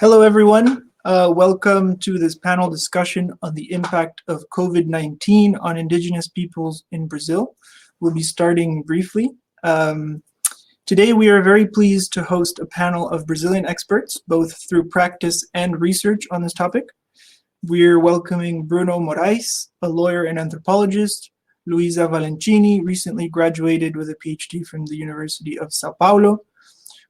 Hello, everyone. Welcome to this panel discussion on the impact of COVID-19 on Indigenous peoples in Brazil. We'll be starting briefly. Today, we are very pleased to host a panel of Brazilian experts, both through practice and research on this topic. We're welcoming Bruno Morais, a lawyer and anthropologist, Luísa Valentini, recently graduated with a Ph.D. from the University of Sao Paulo,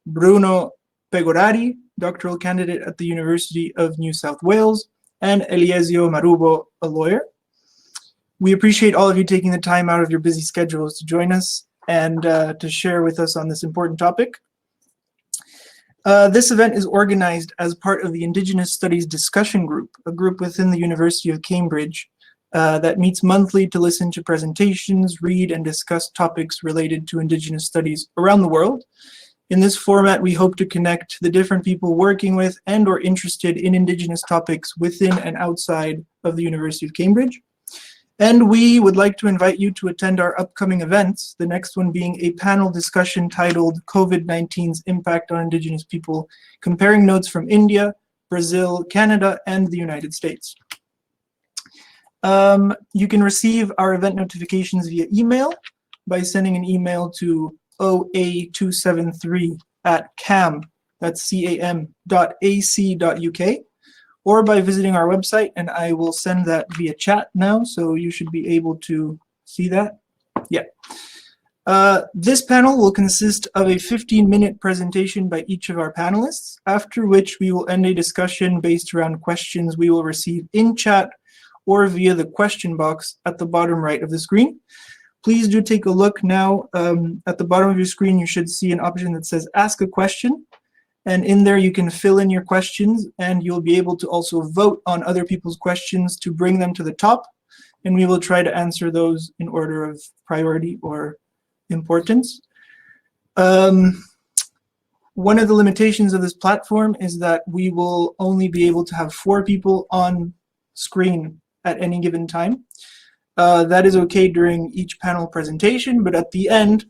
Bruno Pegorari, doctoral candidate at the University of New South Wales, and Eliesio Marubo, a lawyer. We appreciate all of you taking the time out of your busy schedules to join us and to share with us on this important topic. This event is organized as part of the Indigenous Studies Discussion Group, a group within the University of Cambridge that meets monthly to listen to presentations, read, and discuss topics related to Indigenous studies around the world. In this format, we hope to connect the different people working with and or interested in Indigenous topics within and outside of the University of Cambridge. And we would like to invite you to attend our upcoming events, the next one being a panel discussion titled COVID-19's Impact on Indigenous People, comparing notes from India, Brazil, Canada, and the United States. You can receive our event notifications via email by sending an email to oa273@cam, that's cam.ac.uk, or by visiting our website, and I will send that via chat now, so you should be able to see that. Yeah. This panel will consist of a 15-minute presentation by each of our panelists, after which we will end a discussion based around questions we will receive in chat or via the question box at the bottom right of the screen. Please do take a look now. At the bottom of your screen, you should see an option that says Ask a Question. And in there, you can fill in your questions, and you'll be able to also vote on other people's questions to bring them to the top. And we will try to answer those in order of priority or importance. One of the limitations of this platform is that we will only be able to have 4 people on screen at any given time. That is okay during each panel presentation, but at the end,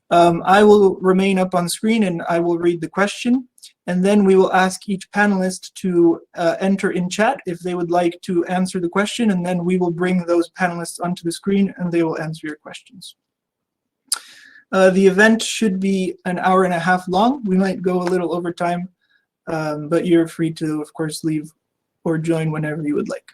I will remain up on screen and I will read the question, and then we will ask each panelist to enter in chat if they would like to answer the question, and then we will bring those panelists onto the screen and they will answer your questions. The event should be an hour and a half long. We might go a little over time, but you're free to, of course, leave or join whenever you would like.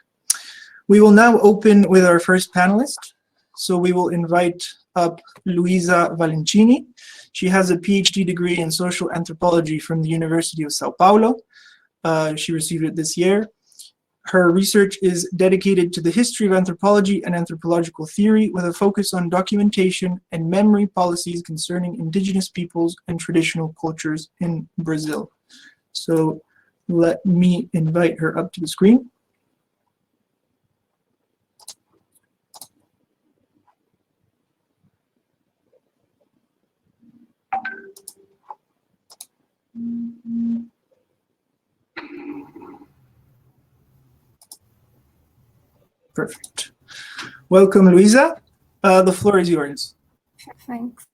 We will now open with our first panelist. So we will invite up Luísa Valentini. She has a Ph.D. degree in social anthropology from the University of Sao Paulo. She received it this year. Her research is dedicated to the history of anthropology and anthropological theory with a focus on documentation and memory policies concerning Indigenous peoples and traditional cultures in Brazil. So let me invite her up to the screen. Perfect. Welcome, Luísa. The floor is yours. Thanks.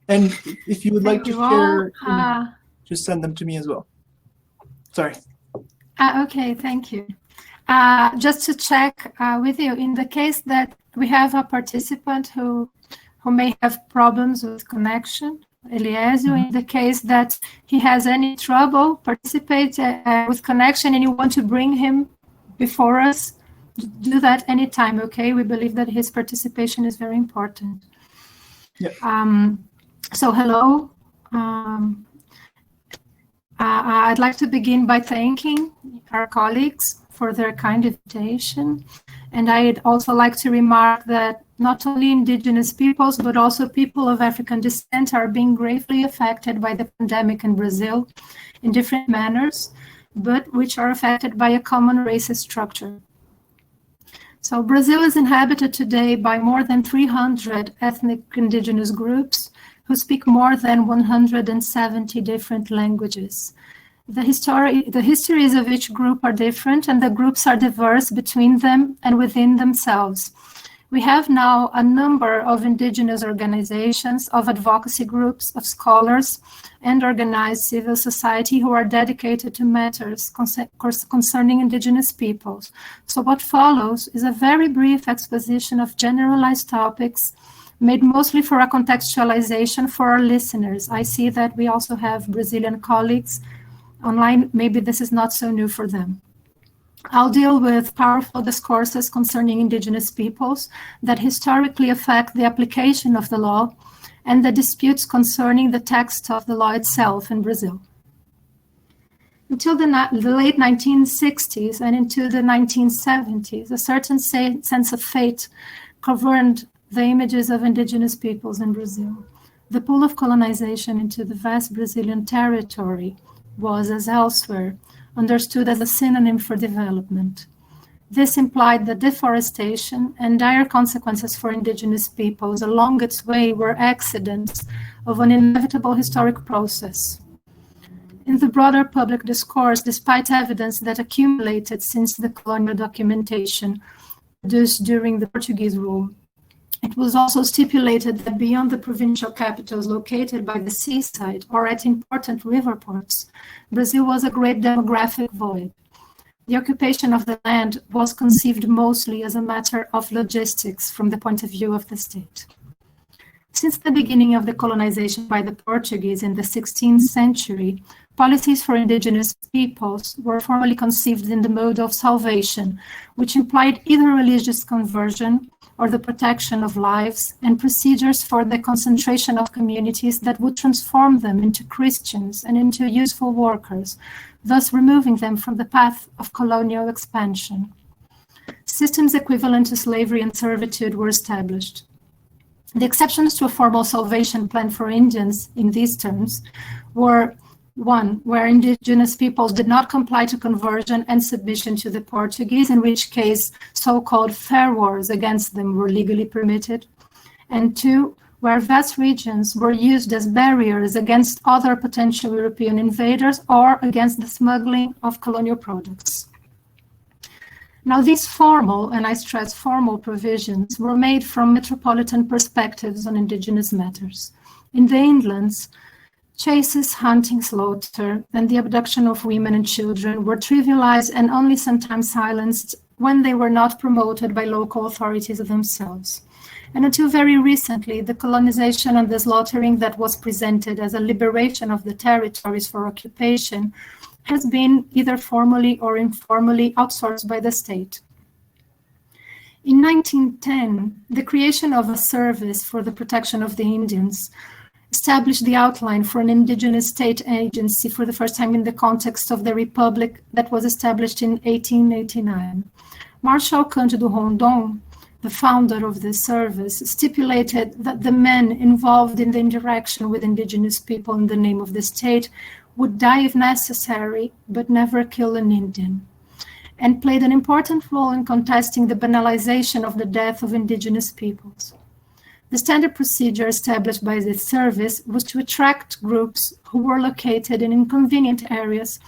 And if you would like to share, just send them to me as well. Sorry. Okay, thank you. Just to check with you, in the case that we have a participant who may have problems with connection, Eliesio, in the case that he has any trouble participate with connection and you want to bring him before us, do that anytime, okay? We believe that his participation is very important. Yeah. So hello. I'd like to begin by thanking our colleagues for their kind invitation. And I'd also like to remark that not only Indigenous peoples, but also people of African descent are being gravely affected by the pandemic in Brazil in different manners, but which are affected by a common racist structure. So Brazil is inhabited today by more than 300 ethnic indigenous groups who speak more than 170 different languages. The histories of each group are different, and the groups are diverse between them and within themselves, We have now a number of indigenous organizations, of advocacy groups, of scholars, and organized civil society who are dedicated to matters concerning indigenous peoples. So what follows is a very brief exposition of generalized topics made mostly for a contextualization for our listeners. I see that we also have Brazilian colleagues online. Maybe this is not so new for them. I'll deal with powerful discourses concerning indigenous peoples that historically affect the application of the law and the disputes concerning the text of the law itself in Brazil. Until the late 1960s and into the 1970s, a certain sense of fate governed the images of indigenous peoples in Brazil. The pull of colonization into the vast Brazilian territory was, as elsewhere, understood as a synonym for development. This implied that deforestation and dire consequences for indigenous peoples along its way were accidents of an inevitable historic process. In the broader public discourse, despite evidence that accumulated since the colonial documentation produced during the Portuguese rule, it was also stipulated that beyond the provincial capitals located by the seaside or at important river ports, Brazil was a great demographic void. The occupation of the land was conceived mostly as a matter of logistics from the point of view of the state. Since the beginning of the colonization by the Portuguese in the 16th century, policies for indigenous peoples were formally conceived in the mode of salvation, which implied either religious conversion or the protection of lives, and procedures for the concentration of communities that would transform them into Christians and into useful workers, thus removing them from the path of colonial expansion. Systems equivalent to slavery and servitude were established. The exceptions to a formal salvation plan for Indians in these terms were: one, where indigenous peoples did not comply to conversion and submission to the Portuguese, in which case so-called fair wars against them were legally permitted. And two, where vast regions were used as barriers against other potential European invaders or against the smuggling of colonial products. Now, these formal, and I stress formal, provisions were made from metropolitan perspectives on indigenous matters. In the inlands, chases, hunting, slaughter, and the abduction of women and children were trivialized and only sometimes silenced when they were not promoted by local authorities themselves. And until very recently, the colonization and the slaughtering that was presented as a liberation of the territories for occupation has been either formally or informally outsourced by the state. In 1910, the creation of a service for the protection of the Indians established the outline for an indigenous state agency for the first time in the context of the republic that was established in 1889. Marshal Cândido Rondon, the founder of this service, stipulated that the men involved in the interaction with indigenous people in the name of the state would die if necessary, but never kill an Indian, and played an important role in contesting the banalization of the death of indigenous peoples. The standard procedure established by this service was to attract groups who were located in inconvenient areas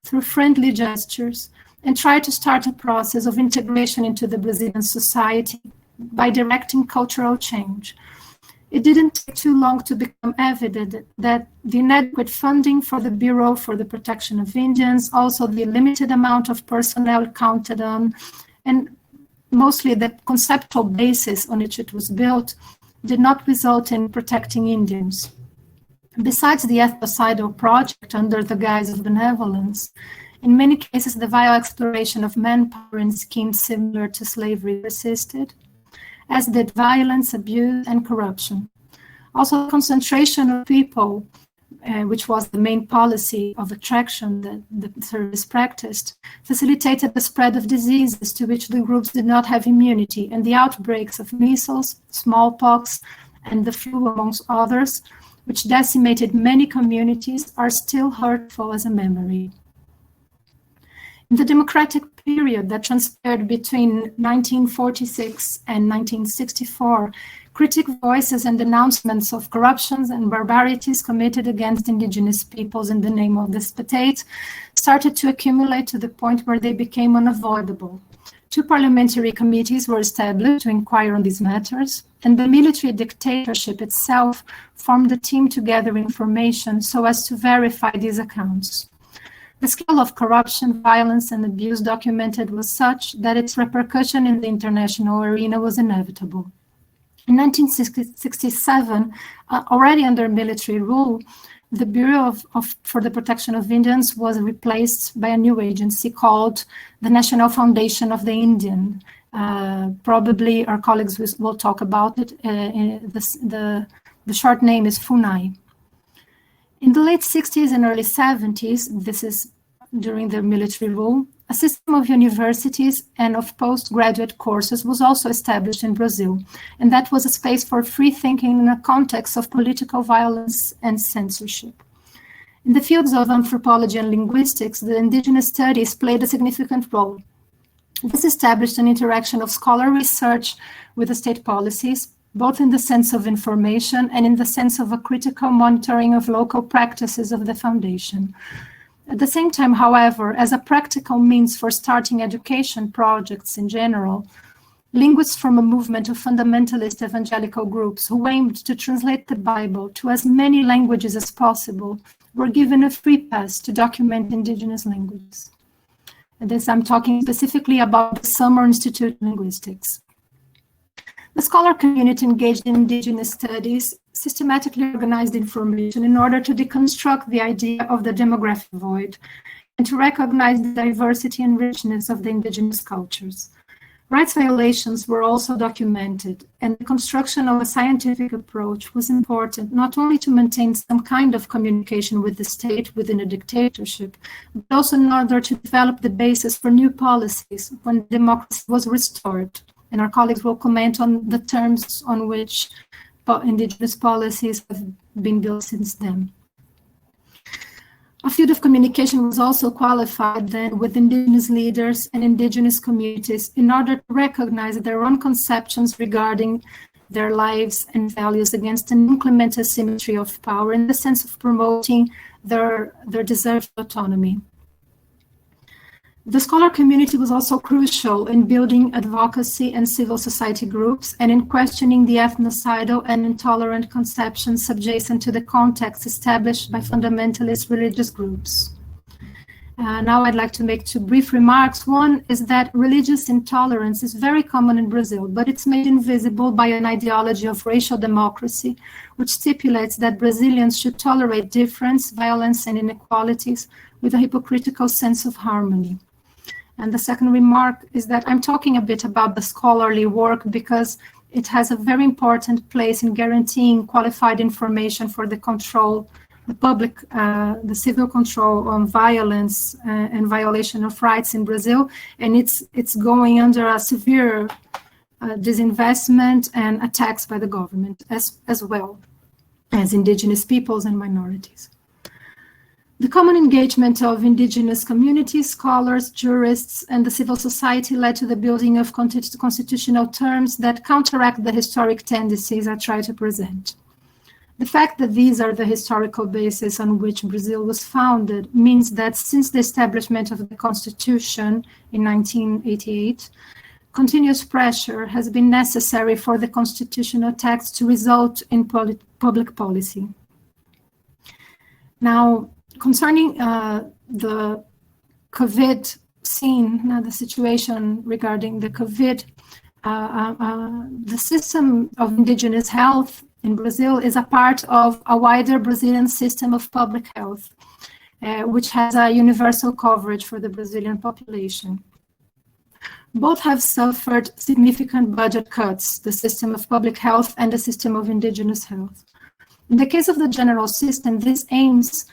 through friendly gestures and try to start a process of integration into the Brazilian society by directing cultural change. It didn't take too long to become evident that the inadequate funding for the Bureau for the Protection of Indians, also the limited amount of personnel counted on, and mostly the conceptual basis on which it was built, did not result in protecting Indians. Besides the ethnocidal project under the guise of benevolence, in many cases the vile exploration of manpower in schemes similar to slavery persisted, as did violence, abuse, and corruption. Also, concentration of people, which was the main policy of attraction that the service practiced, facilitated the spread of diseases to which the groups did not have immunity, and the outbreaks of measles, smallpox, and the flu, amongst others, which decimated many communities, are still hurtful as a memory. In the democratic period that transpired between 1946 and 1964, critic voices and denouncements of corruptions and barbarities committed against indigenous peoples in the name of the state started to accumulate to the point where they became unavoidable. 2 parliamentary committees were established to inquire on these matters, and the military dictatorship itself formed a team to gather information so as to verify these accounts. The scale of corruption, violence, and abuse documented was such that its repercussion in the international arena was inevitable. In 1967, already under military rule, the Bureau for the Protection of Indians was replaced by a new agency called the National Foundation of the Indian. Probably our colleagues will talk about it. The short name is FUNAI. In the late 60s and early 70s, this is during the military rule, a system of universities and of postgraduate courses was also established in Brazil, and that was a space for free thinking in a context of political violence and censorship. In the fields of anthropology and linguistics, the indigenous studies played a significant role. This established an interaction of scholarly research with the state policies, both in the sense of information and in the sense of a critical monitoring of local practices of the foundation. At the same time, however, as a practical means for starting education projects in general, linguists from a movement of fundamentalist evangelical groups who aimed to translate the Bible to as many languages as possible were given a free pass to document indigenous languages. And this I'm talking specifically about the Summer Institute of Linguistics. The scholar community engaged in indigenous studies systematically organized information in order to deconstruct the idea of the demographic void and to recognize the diversity and richness of the indigenous cultures. Rights violations were also documented, and the construction of a scientific approach was important not only to maintain some kind of communication with the state within a dictatorship, but also in order to develop the basis for new policies when democracy was restored. And our colleagues will comment on the terms on which indigenous policies have been built since then. A field of communication was also qualified then with indigenous leaders and indigenous communities in order to recognize their own conceptions regarding their lives and values against an inclement asymmetry of power in the sense of promoting their deserved autonomy. The scholar community was also crucial in building advocacy and civil society groups and in questioning the ethnocidal and intolerant conceptions adjacent to the context established by fundamentalist religious groups. Now I'd like to make 2 brief remarks. One is that religious intolerance is very common in Brazil, but it's made invisible by an ideology of racial democracy, which stipulates that Brazilians should tolerate difference, violence, and inequalities with a hypocritical sense of harmony. And the second remark is that I'm talking a bit about the scholarly work because it has a very important place in guaranteeing qualified information for the control, the civil control on violence and violation of rights in Brazil. And it's going under a severe disinvestment and attacks by the government as well as indigenous peoples and minorities. The common engagement of indigenous communities, scholars, jurists, and the civil society led to the building of constitutional terms that counteract the historic tendencies I try to present. The fact that these are the historical basis on which Brazil was founded means that since the establishment of the Constitution in 1988, continuous pressure has been necessary for the constitutional text to result in public policy. Now, concerning the COVID scene, the situation regarding the COVID, the system of indigenous health in Brazil is a part of a wider Brazilian system of public health, which has a universal coverage for the Brazilian population. Both have suffered significant budget cuts, the system of public health and the system of indigenous health. In the case of the general system, this aims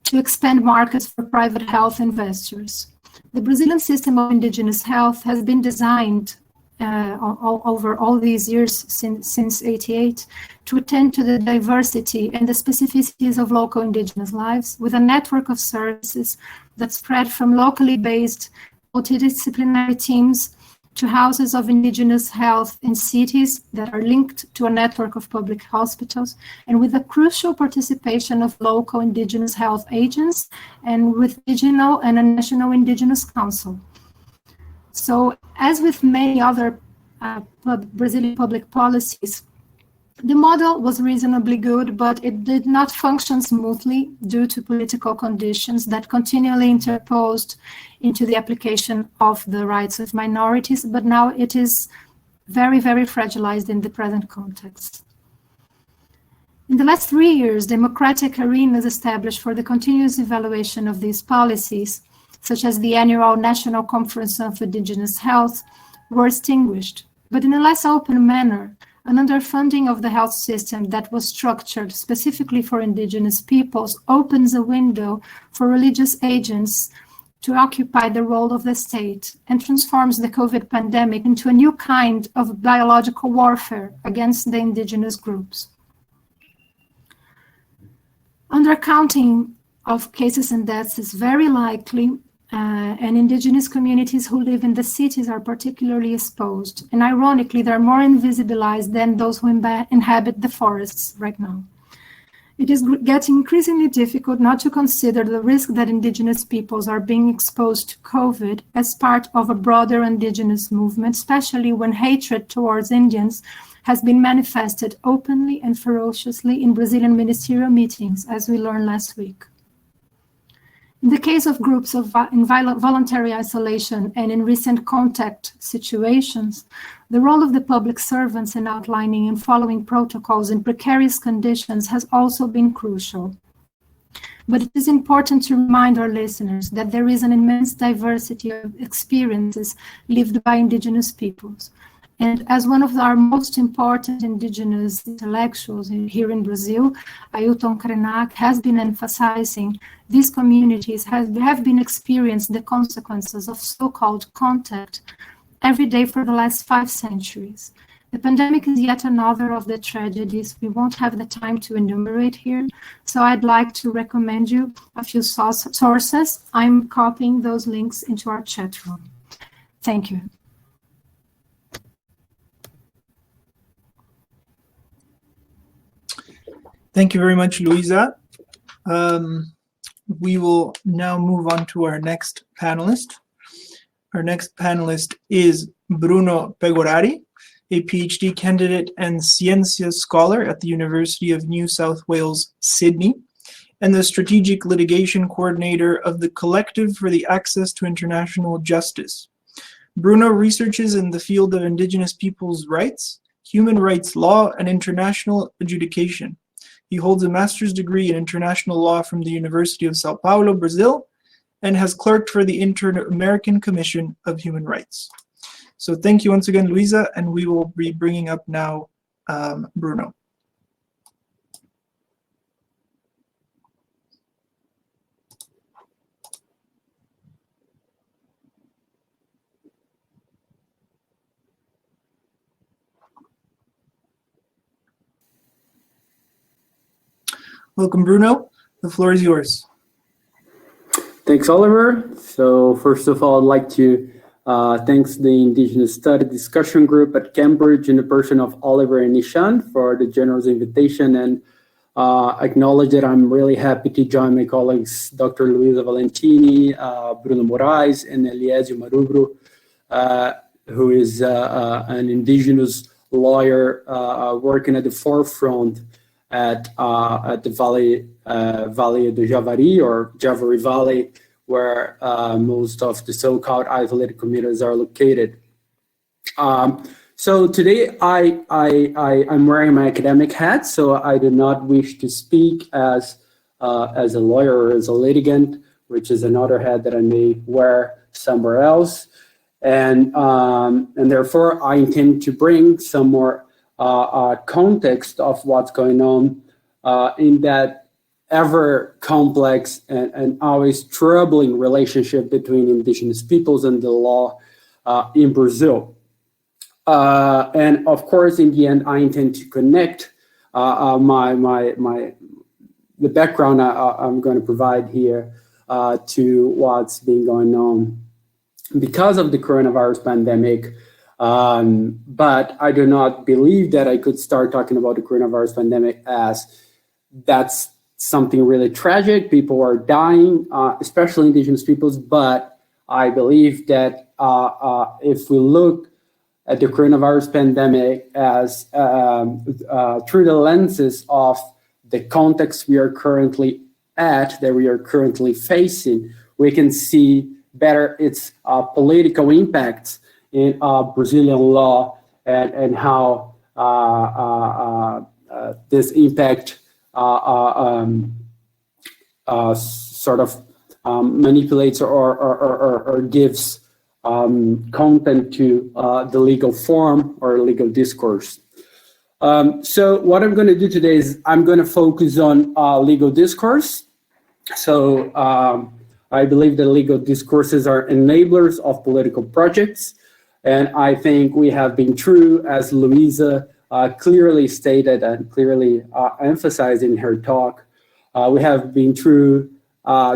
to expand markets for private health investors. The Brazilian system of indigenous health has been designed over all these years since '88 to attend to the diversity and the specificities of local indigenous lives with a network of services that spread from locally based multidisciplinary teams to houses of indigenous health in cities that are linked to a network of public hospitals, and with the crucial participation of local indigenous health agents and with regional and a national indigenous council. So as with many other Brazilian public policies, the model was reasonably good, but it did not function smoothly due to political conditions that continually interposed into the application of the rights of minorities, but now it is very, very fragilized in the present context. In the last 3 years, democratic arenas established for the continuous evaluation of these policies, such as the annual National Conference of Indigenous Health, were extinguished, but in a less open manner. An underfunding of the health system that was structured specifically for indigenous peoples opens a window for religious agents to occupy the role of the state and transforms the COVID pandemic into a new kind of biological warfare against the indigenous groups. Undercounting of cases and deaths is very likely, and indigenous communities who live in the cities are particularly exposed. And ironically, they're more invisibilized than those who inhabit the forests right now. It is getting increasingly difficult not to consider the risk that indigenous peoples are being exposed to COVID as part of a broader indigenous movement, especially when hatred towards Indians has been manifested openly and ferociously in Brazilian ministerial meetings, as we learned last week. In the case of groups in voluntary isolation and in recent contact situations, the role of the public servants in outlining and following protocols in precarious conditions has also been crucial. But it is important to remind our listeners that there is an immense diversity of experiences lived by indigenous peoples. And as one of our most important indigenous intellectuals here in Brazil, Ailton Krenak, has been emphasizing, these communities have been experiencing the consequences of so-called contact every day for the last 5 centuries. The pandemic is yet another of the tragedies we won't have the time to enumerate here, so I'd like to recommend you a few sources. I'm copying those links into our chat room. Thank you. Thank you very much, Luísa. We will now move on to our next panelist. Our next panelist is Bruno Pegorari, a Ph.D. candidate and Ciências scholar at the University of New South Wales, Sydney, and the strategic litigation coordinator of the Collective for the Access to International Justice. Bruno researches in the field of Indigenous peoples' rights, human rights law, and international adjudication. He holds a master's degree in international law from the University of Sao Paulo, Brazil, and has clerked for the Inter-American Commission of Human Rights. So thank you once again, Luísa, and we will be bringing up now Bruno. Welcome, Bruno. The floor is yours. Thanks, Oliver. So first of all, I'd like to thank the Indigenous Study Discussion Group at Cambridge in the person of Oliver and Nishan for the generous invitation, and acknowledge that I'm really happy to join my colleagues, Dr. Luísa Valentini, Bruno Morais, and Eliesio Marubo, who is an Indigenous lawyer working at the forefront at the Valley do Javari, or Javari Valley, where most of the so-called isolated communities are located. So today I'm wearing my academic hat, so I do not wish to speak as a lawyer or as a litigant, which is another hat that I may wear somewhere else. And therefore I intend to bring some more context of what's going on in that ever complex and always troubling relationship between indigenous peoples and the law in Brazil. And of course, in the end, I intend to connect the background I'm going to provide here to what's been going on because of the coronavirus pandemic. But I do not believe that I could start talking about the coronavirus pandemic as that's something really tragic. People are dying, especially indigenous peoples, but I believe that if we look at the coronavirus pandemic as through the lenses of the context we are currently at, that we are currently facing, we can see better its political impacts in Brazilian law and how this impact sort of manipulates or gives content to the legal form or legal discourse. So what I'm going to do today is I'm going to focus on legal discourse. So I believe that legal discourses are enablers of political projects. And I think we have been true, as Luísa clearly stated and clearly emphasized in her talk, we have been through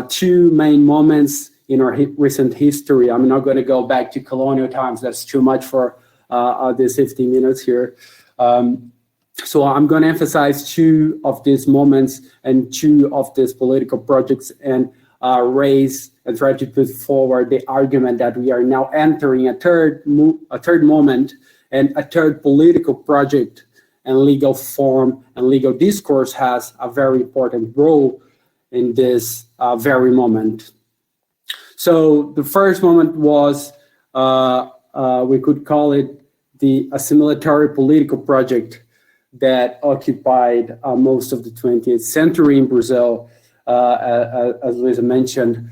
two main moments in our recent history. I'm not going to go back to colonial times. That's too much for this 15 minutes here. So I'm going to emphasize two of these moments and two of these political projects and raise and try to put forward the argument that we are now entering a third moment and a third political project, and legal form and legal discourse has a very important role in this very moment. So the first moment was, we could call it the assimilatory political project that occupied most of the 20th century in Brazil. As Luísa mentioned,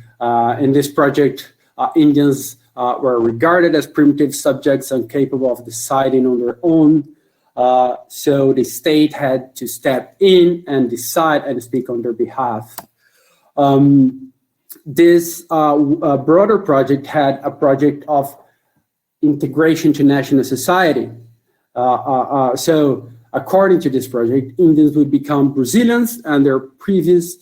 in this project, Indians were regarded as primitive subjects incapable of deciding on their own. So the state had to step in and decide and speak on their behalf. This broader project had a project of integration to national society. So according to this project, Indians would become Brazilians and their previous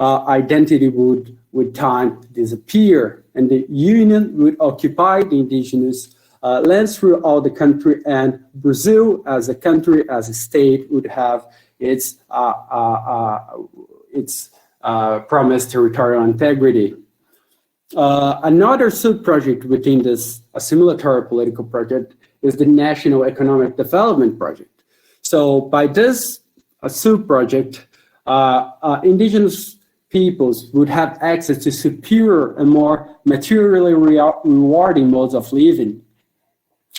identity would with time disappear, and the union would occupy the indigenous lands throughout the country, and Brazil as a country, as a state, would have its promised territorial integrity. Another sub-project within this assimilatory political project is the National Economic Development Project. So by this sub-project, indigenous peoples would have access to superior and more materially rewarding modes of living.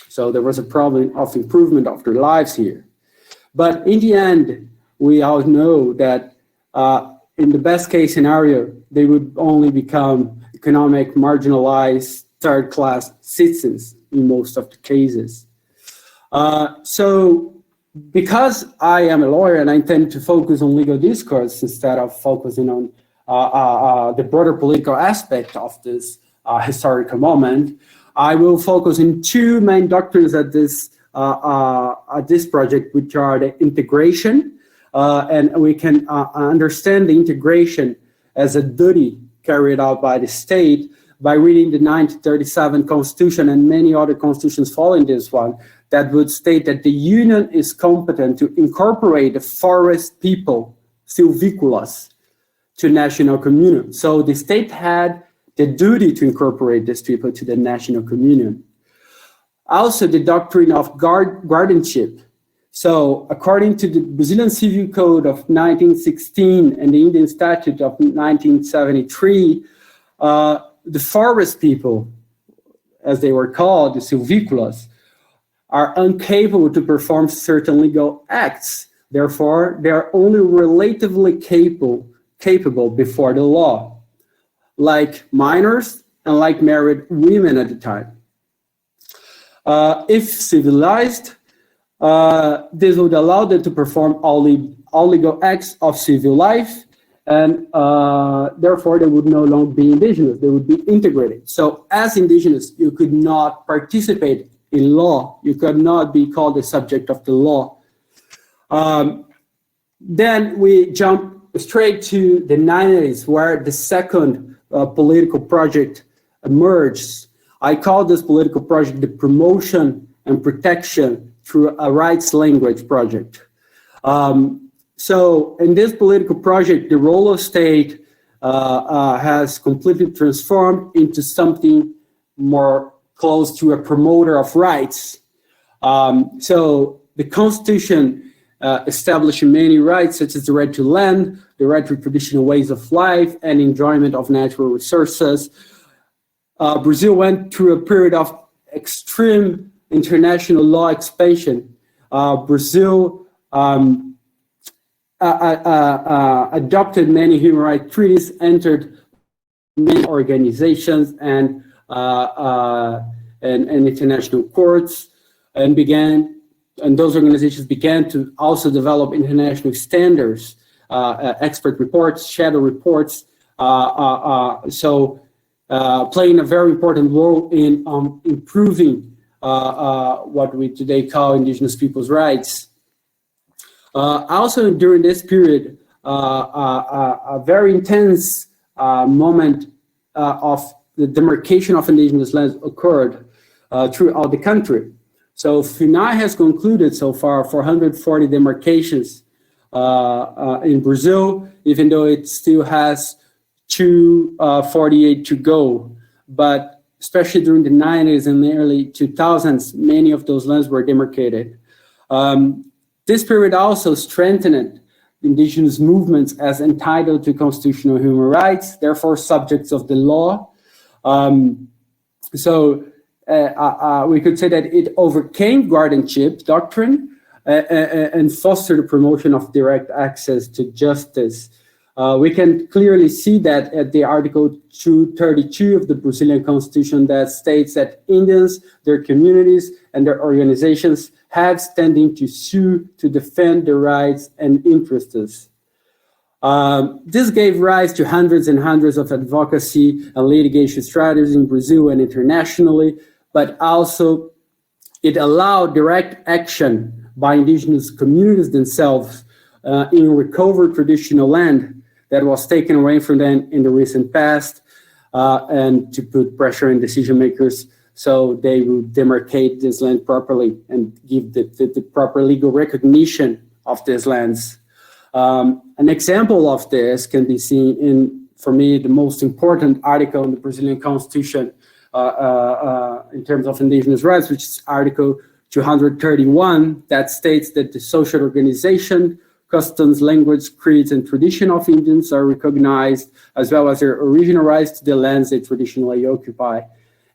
So there was a problem of improvement of their lives here. But in the end, we all know that in the best case scenario, they would only become economic marginalized third-class citizens in most of the cases. So because I am a lawyer and I tend to focus on legal discourse instead of focusing on the broader political aspect of this historical moment, I will focus on two main doctrines at this project, which are the integration, and we can understand the integration as a duty carried out by the state by reading the 1937 Constitution and many other constitutions following this one, that would state that the union is competent to incorporate the forest people, silviculas, to national communion. So the state had the duty to incorporate these people to the national communion. Also, the doctrine of guardianship. So according to the Brazilian Civil Code of 1916 and the Indian Statute of 1973, the forest people, as they were called, the silviculas, are incapable to perform certain legal acts. Therefore, they are only relatively capable before the law, like minors and like married women at the time. If civilized, this would allow them to perform all legal acts of civil life, and therefore they would no longer be indigenous, they would be integrated. So as indigenous, you could not participate in law, you could not be called the subject of the law. Then we jump straight to the 90s, where the second political project emerged. I call this political project the Promotion and Protection through a Rights Language project. So in this political project, the role of state has completely transformed into something more close to a promoter of rights. So the Constitution established many rights, such as the right to land, the right to traditional ways of life, and enjoyment of natural resources. Brazil went through a period of extreme international law expansion. Brazil adopted many human rights treaties, entered many organizations and international courts, and those organizations began to also develop international standards, expert reports, shadow reports, playing a very important role in improving what we today call indigenous people's rights. Also during this period, a very intense moment of the demarcation of indigenous lands occurred throughout the country. So FUNAI has concluded so far 440 demarcations in Brazil, even though it still has 248 to go. But especially during the 90s and the early 2000s, many of those lands were demarcated. This period also strengthened indigenous movements as entitled to constitutional human rights, therefore subjects of the law. We could say that it overcame guardianship doctrine and fostered the promotion of direct access to justice. We can clearly see that at the Article 232 of the Brazilian Constitution that states that Indians, their communities, and their organizations have standing to sue to defend their rights and interests. This gave rise to hundreds and hundreds of advocacy and litigation strategies in Brazil and internationally, but also it allowed direct action by indigenous communities themselves in recovered traditional land that was taken away from them in the recent past, and to put pressure on decision makers so they would demarcate this land properly and give the proper legal recognition of these lands. An example of this can be seen in, for me, the most important article in the Brazilian Constitution in terms of indigenous rights, which is Article 231, that states that the social organization, customs, language, creeds, and tradition of Indians are recognized, as well as their original rights to the lands they traditionally occupy.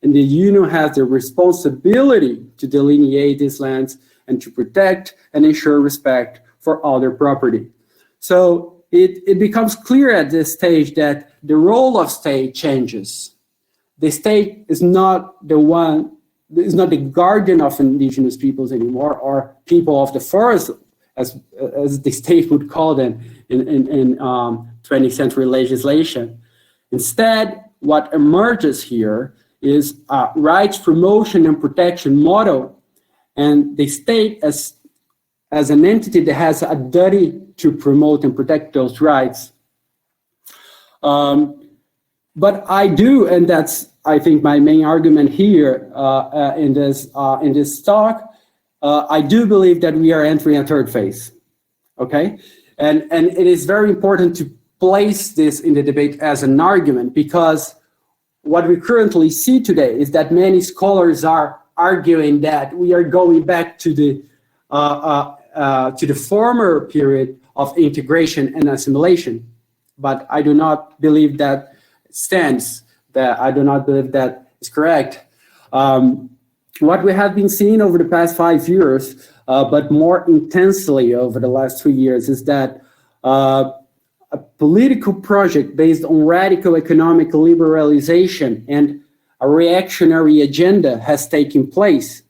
And the Union has the responsibility to delineate these lands and to protect and ensure respect for all their property. So it becomes clear at this stage that the role of state changes. The state is not the guardian of indigenous peoples anymore, or people of the forest, as the state would call them in 20th century legislation. Instead, what emerges here is a rights promotion and protection model, and the state as an entity that has a duty to promote and protect those rights. But I do, and that's, I think, my main argument here in this talk, I do believe that we are entering a third phase, okay? And it is very important to place this in the debate as an argument, because what we currently see today is that many scholars are arguing that we are going back to the former period of integration and assimilation. But I do not believe that stands, that I do not believe that is correct. What we have been seeing over the past 5 years, but more intensely over the last 2 years, is that a political project based on radical economic liberalization and a reactionary agenda has taken place.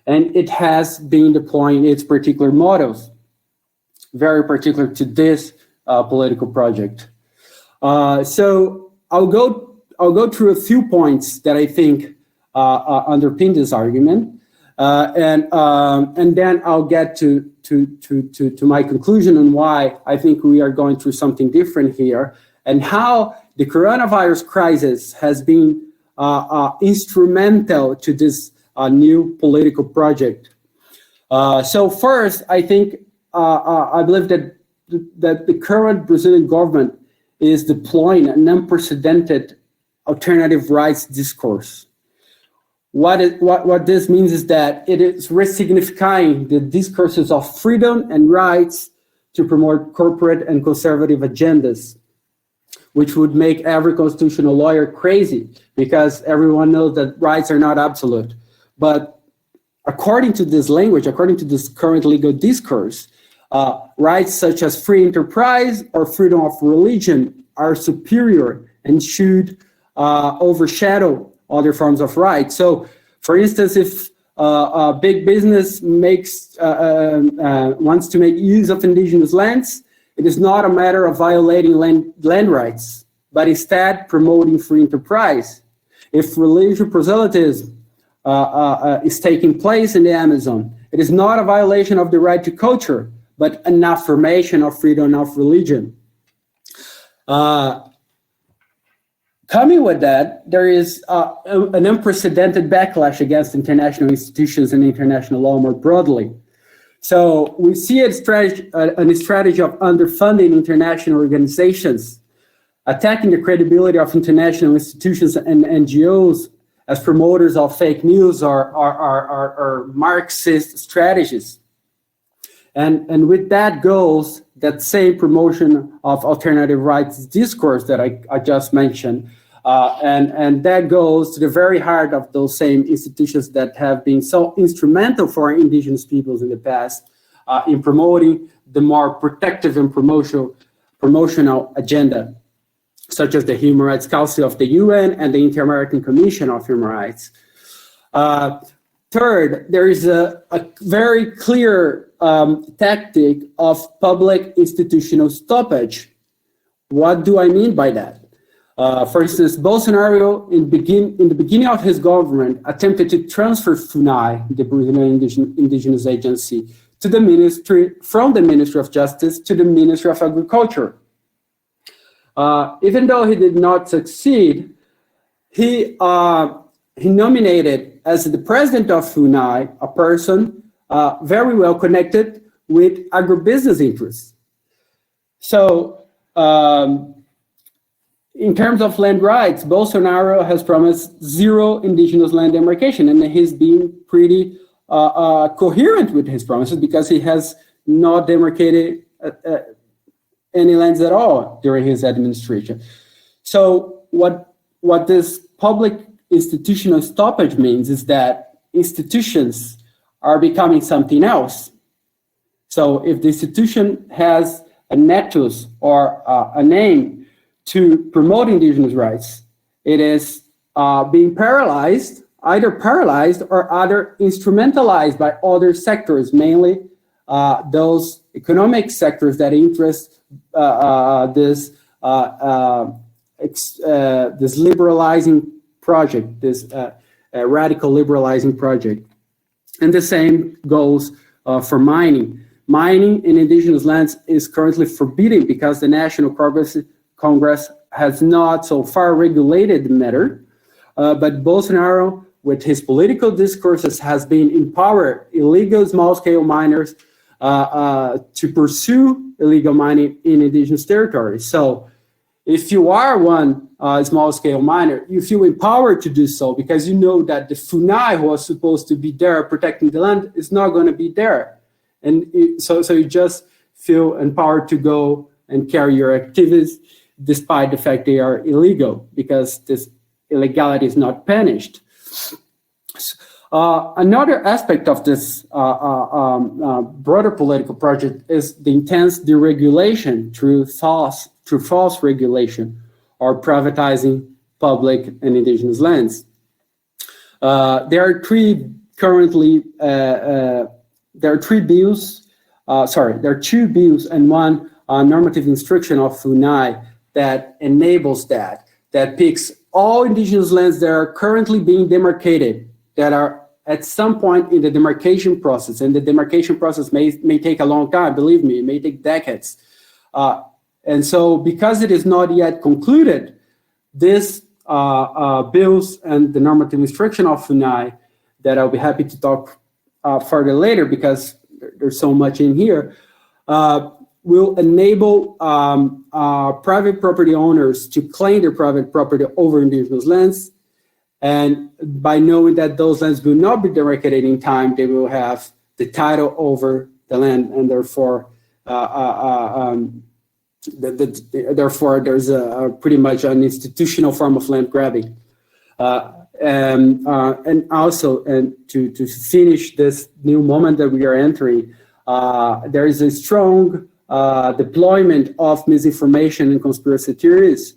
And it has been deploying its particular models, very particular to this political project. So I'll go through a few points that I think underpin this argument, and then I'll get to my conclusion on why I think we are going through something different here, and how the coronavirus crisis has been instrumental to this new political project. So first, I think I believe that the current Brazilian government is deploying an unprecedented alternative rights discourse. what this means is that it is resignifying the discourses of freedom and rights to promote corporate and conservative agendas, which would make every constitutional lawyer crazy, because everyone knows that rights are not absolute. But according to this language, according to this current legal discourse, rights such as free enterprise or freedom of religion are superior and should overshadow other forms of rights. So, for instance, if big business wants to make use of indigenous lands, it is not a matter of violating land rights, but instead promoting free enterprise. If religious proselytism is taking place in the Amazon, it is not a violation of the right to culture, but an affirmation of freedom of religion. Coming with that, there is an unprecedented backlash against international institutions and international law more broadly. So we see a strategy of underfunding international organizations, attacking the credibility of international institutions and NGOs as promoters of fake news or Marxist strategies. And with that goes that same promotion of alternative rights discourse that I just mentioned. And that goes to the very heart of those same institutions that have been so instrumental for indigenous peoples in the past in promoting the more protective and promotional agenda, such as the Human Rights Council of the UN and the Inter-American Commission of Human Rights. Third, there is a very clear tactic of public institutional stoppage. What do I mean by that? For instance, Bolsonaro, in the beginning of his government, attempted to transfer FUNAI, the Brazilian Indigenous Agency, to the ministry, from the Ministry of Justice to the Ministry of Agriculture. Even though he did not succeed, he nominated as the president of FUNAI a person very well connected with agribusiness interests. So, in terms of land rights, Bolsonaro has promised zero indigenous land demarcation, and he's been pretty coherent with his promises because he has not demarcated any lands at all during his administration. So what this public institutional stoppage means is that institutions are becoming something else. So if the institution has a nexus or a name to promote indigenous rights, it is being paralyzed, either paralyzed or either instrumentalized by other sectors, mainly those economic sectors that interest this liberalizing project, this radical liberalizing project. And the same goes for mining. Mining in indigenous lands is currently forbidden because the National Congress has not so far regulated the matter, but Bolsonaro, with his political discourses, has been empowered illegal small-scale miners to pursue illegal mining in indigenous territories. So if you are one small-scale miner, you feel empowered to do so because you know that the FUNAI, who was supposed to be there protecting the land, is not going to be there. And so you just feel empowered to go and carry your activities despite the fact they are illegal, because this illegality is not punished. Another aspect of this broader political project is the intense deregulation through false regulation or privatizing public and indigenous lands. There are two bills and one normative instruction of FUNAI that enables that picks all indigenous lands that are currently being demarcated, that are at some point in the demarcation process, and the demarcation process may take a long time, believe me, it may take decades. And so because it is not yet concluded, this bills and the normative instruction of FUNAI, that I'll be happy to talk further later because there's so much in here, will enable private property owners to claim their private property over indigenous lands And by knowing that those lands will not be demarcated in time, they will have the title over the land, and therefore, therefore there's pretty much an institutional form of land grabbing. And also, to finish this new moment that we are entering, there is a strong deployment of misinformation and conspiracy theories.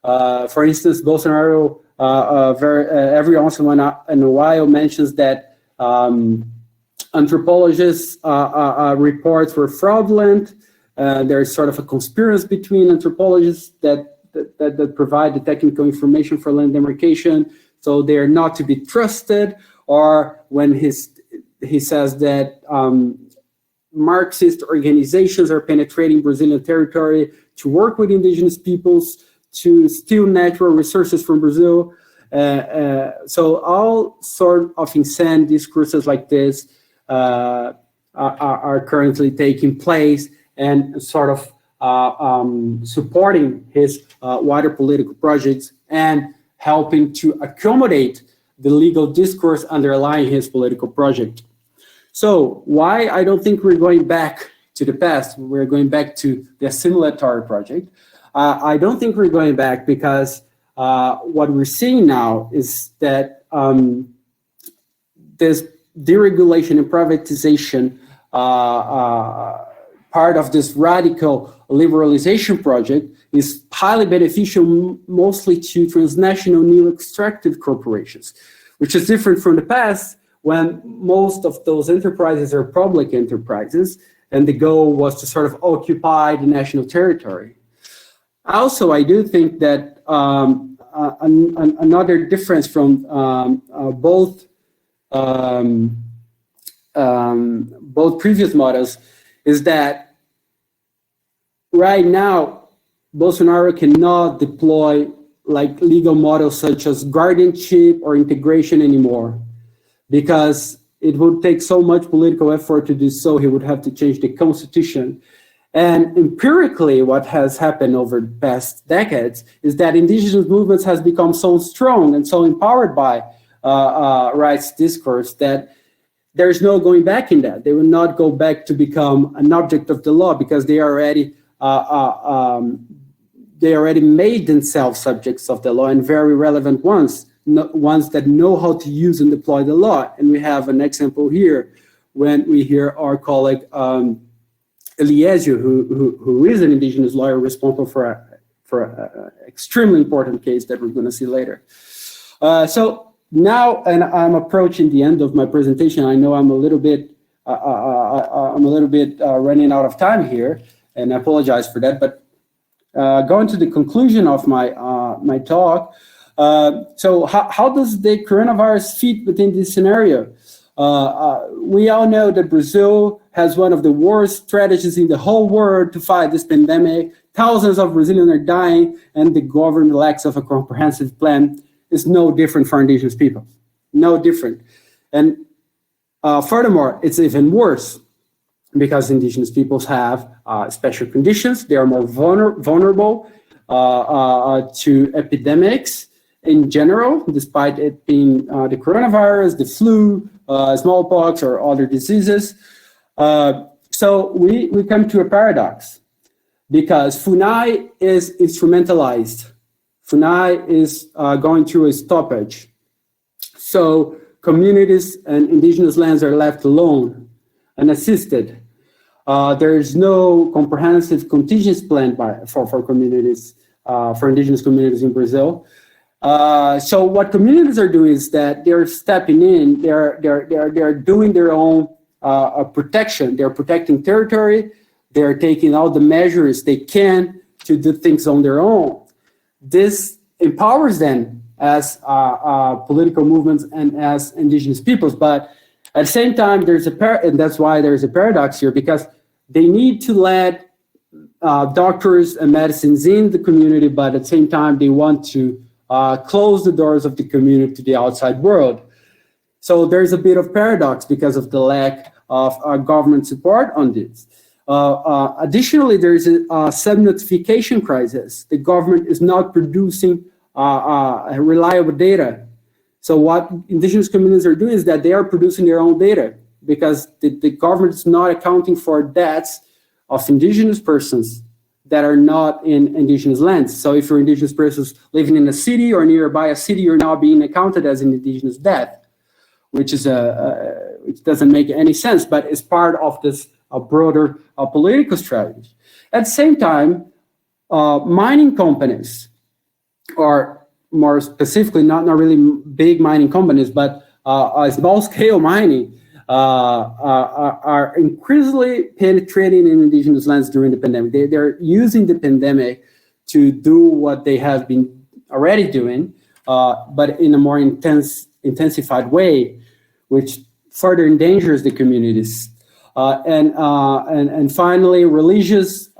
For instance, Bolsonaro every once in a while mentions that anthropologists' reports were fraudulent. There's sort of a conspiracy between anthropologists that provide the technical information for land demarcation, so they are not to be trusted. Or when he says that Marxist organizations are penetrating Brazilian territory to work with indigenous peoples to steal natural resources from Brazil. So all sort of insane discourses like this are currently taking place and sort of supporting his wider political projects and helping to accommodate the legal discourse underlying his political project. So why I don't think we're going back to the past, we're going back to the assimilatory project. I don't think we're going back because what we're seeing now is that this deregulation and privatization part of this radical liberalization project is highly beneficial mostly to transnational new extractive corporations, which is different from the past when most of those enterprises are public enterprises and the goal was to sort of occupy the national territory. Also, I do think that another difference from both previous models is that right now, Bolsonaro cannot deploy like legal models such as guardianship or integration anymore, because it would take so much political effort to do so. He would have to change the constitution. And empirically, what has happened over the past decades is that indigenous movements has become so strong and so empowered by rights discourse that there's no going back in that. They will not go back to become an object of the law because they already made themselves subjects of the law, and very relevant ones, ones that know how to use and deploy the law. And we have an example here when we hear our colleague Eliesio, who is an indigenous lawyer responsible for an extremely important case that we're going to see later. So now, and I'm approaching the end of my presentation. I know I'm a little bit running out of time here, and I apologize for that. But going to the conclusion of my my talk. So how does the coronavirus fit within this scenario? We all know that Brazil has one of the worst strategies in the whole world to fight this pandemic. Thousands of Brazilians are dying, and the government lacks of a comprehensive plan. Is no different for indigenous people, no different. And furthermore, it's even worse because indigenous peoples have special conditions. They are more vulnerable to epidemics in general, despite it being the coronavirus, the flu, smallpox, or other diseases. So we come to a paradox because FUNAI is instrumentalized. FUNAI is going through a stoppage. So communities and indigenous lands are left alone, unassisted. There is no comprehensive contingency plan for communities, for indigenous communities in Brazil. So what communities are doing is that they're stepping in, they're doing their own protection. They're protecting territory. They're taking all the measures they can to do things on their own. This empowers them as political movements and as indigenous peoples, but at the same time, and that's why there's a paradox here, because they need to let doctors and medicines in the community, but at the same time, they want to close the doors of the community to the outside world. So there's a bit of paradox because of the lack of government support on this. Additionally, there is a sub-notification crisis. The government is not producing reliable data. So what indigenous communities are doing is that they are producing their own data, because the government is not accounting for debts of indigenous persons that are not in indigenous lands. So if you're indigenous persons living in a city or nearby a city, you're now being accounted as an indigenous debt, which is which doesn't make any sense, but it's part of this broader political strategy. At the same time, mining companies, or more specifically, not really big mining companies, but small-scale mining, are increasingly penetrating in indigenous lands during the pandemic. They're using the pandemic to do what they have been already doing, but in a more intensified way, which further endangers the communities. And finally, religious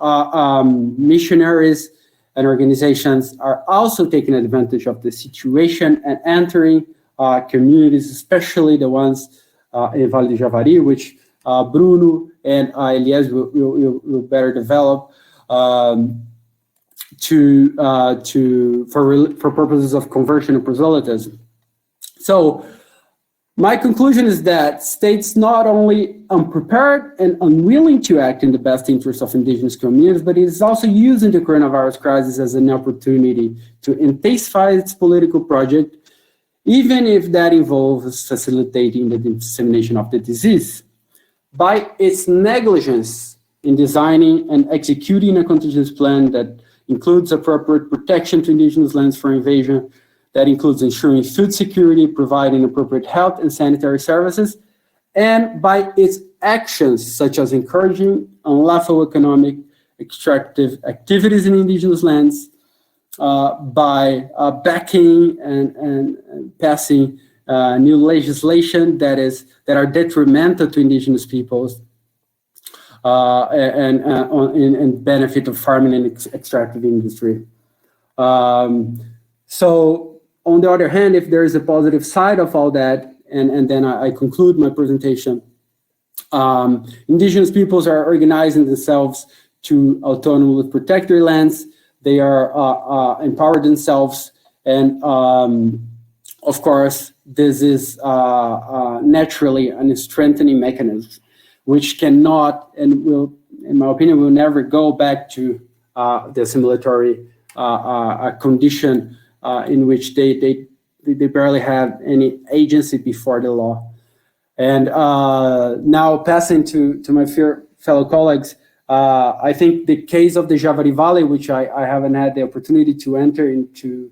missionaries and organizations are also taking advantage of the situation and entering communities, especially the ones in Vale do Javari, which Bruno and Eliesio will better develop for purposes of conversion and proselytism. So my conclusion is that states not only unprepared and unwilling to act in the best interest of indigenous communities, but it is also using the coronavirus crisis as an opportunity to intensify its political project, even if that involves facilitating the dissemination of the disease. By its negligence in designing and executing a contingency plan that includes appropriate protection to indigenous lands from invasion, that includes ensuring food security, providing appropriate health and sanitary services, and by its actions, such as encouraging unlawful economic extractive activities in indigenous lands, by backing and passing new legislation that are detrimental to indigenous peoples and benefit of farming and extractive industry. So on the other hand, if there is a positive side of all that, and then I conclude my presentation, indigenous peoples are organizing themselves to autonomously protect their lands. They are empowered themselves, and of course, this is naturally a strengthening mechanism, which cannot and will, in my opinion, will never go back to the assimilatory condition in which they barely have any agency before the law. And now passing to my fellow colleagues, I think the case of the Javari Valley, which I haven't had the opportunity to enter into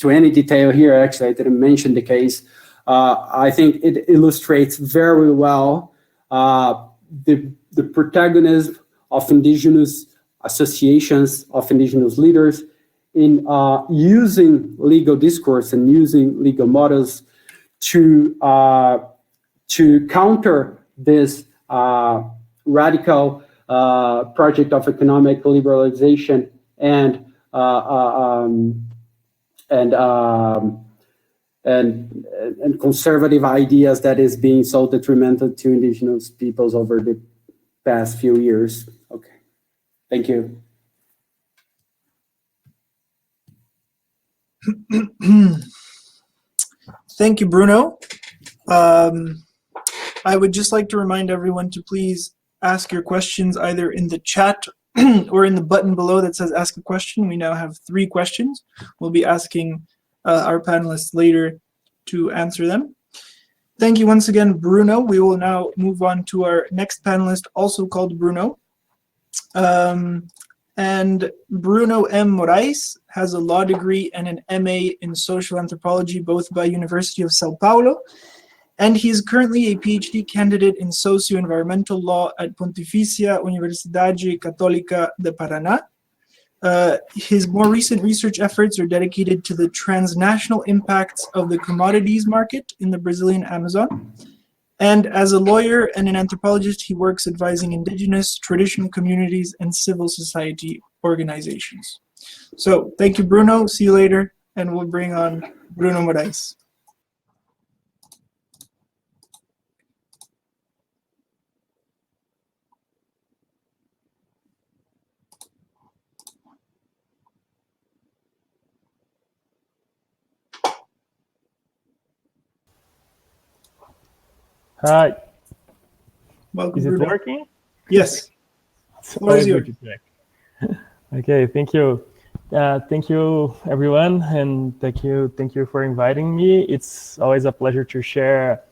any detail here, actually I didn't mention the case, I think it illustrates very well the protagonism of indigenous associations, of indigenous leaders, in using legal discourse and using legal models to counter this radical project of economic liberalization and conservative ideas that is being so detrimental to indigenous peoples over the past few years. Okay, thank you. Thank you, Bruno. I would just like to remind everyone to please ask your questions either in the chat or in the button below that says ask a question. We now have 3 questions. We'll be asking our panelists later to answer them. Thank you once again, Bruno. We will now move on to our next panelist, also called Bruno. And Bruno M. Morais has a law degree and an MA in social anthropology, both by University of Sao Paulo. And he is currently a Ph.D. candidate in socio-environmental law at Pontificia Universidade Católica de Paraná. His more recent research efforts are dedicated to the transnational impacts of the commodities market in the Brazilian Amazon. And as a lawyer and an anthropologist, he works advising indigenous, traditional communities, and civil society organizations. So thank you, Bruno. See you later. And we'll bring on Bruno Morais. Hi, Welcome, is it Bruno. working? Yes. It's Floor is always good yours. to check. Okay, thank you. Thank you, everyone, and thank you for inviting me. It's always a pleasure to share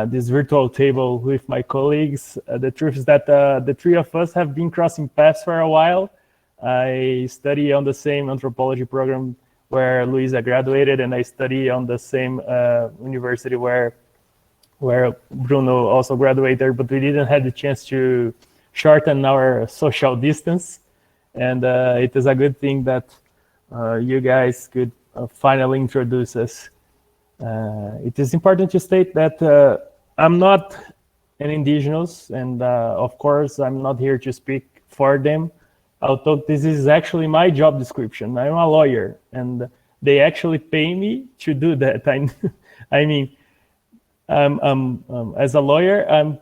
this virtual table with my colleagues. The truth is that the three of us have been crossing paths for a while. I study on the same anthropology program where Luísa graduated, and I study on the same university where Bruno also graduated, but we didn't have the chance to shorten our social distance. And it is a good thing that you guys could finally introduce us. It is important to state that I'm not an indigenous, and of course, I'm not here to speak for them. Although this is actually my job description. I'm a lawyer, and they actually pay me to do that. I mean, as a lawyer, I'm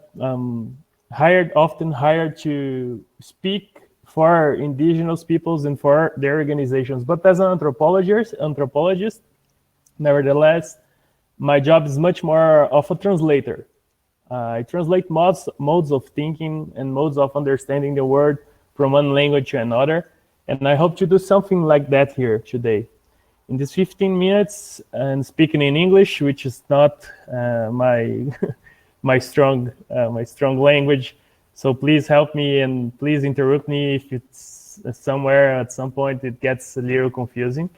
often hired to speak for indigenous peoples and for their organizations. But as an anthropologist, nevertheless, my job is much more of a translator. I translate modes of thinking and modes of understanding the world from one language to another. And I hope to do something like that here today. In these 15 minutes, and speaking in English, which is not my my strong language, so please help me and please interrupt me if it's somewhere at some point it gets a little confusing.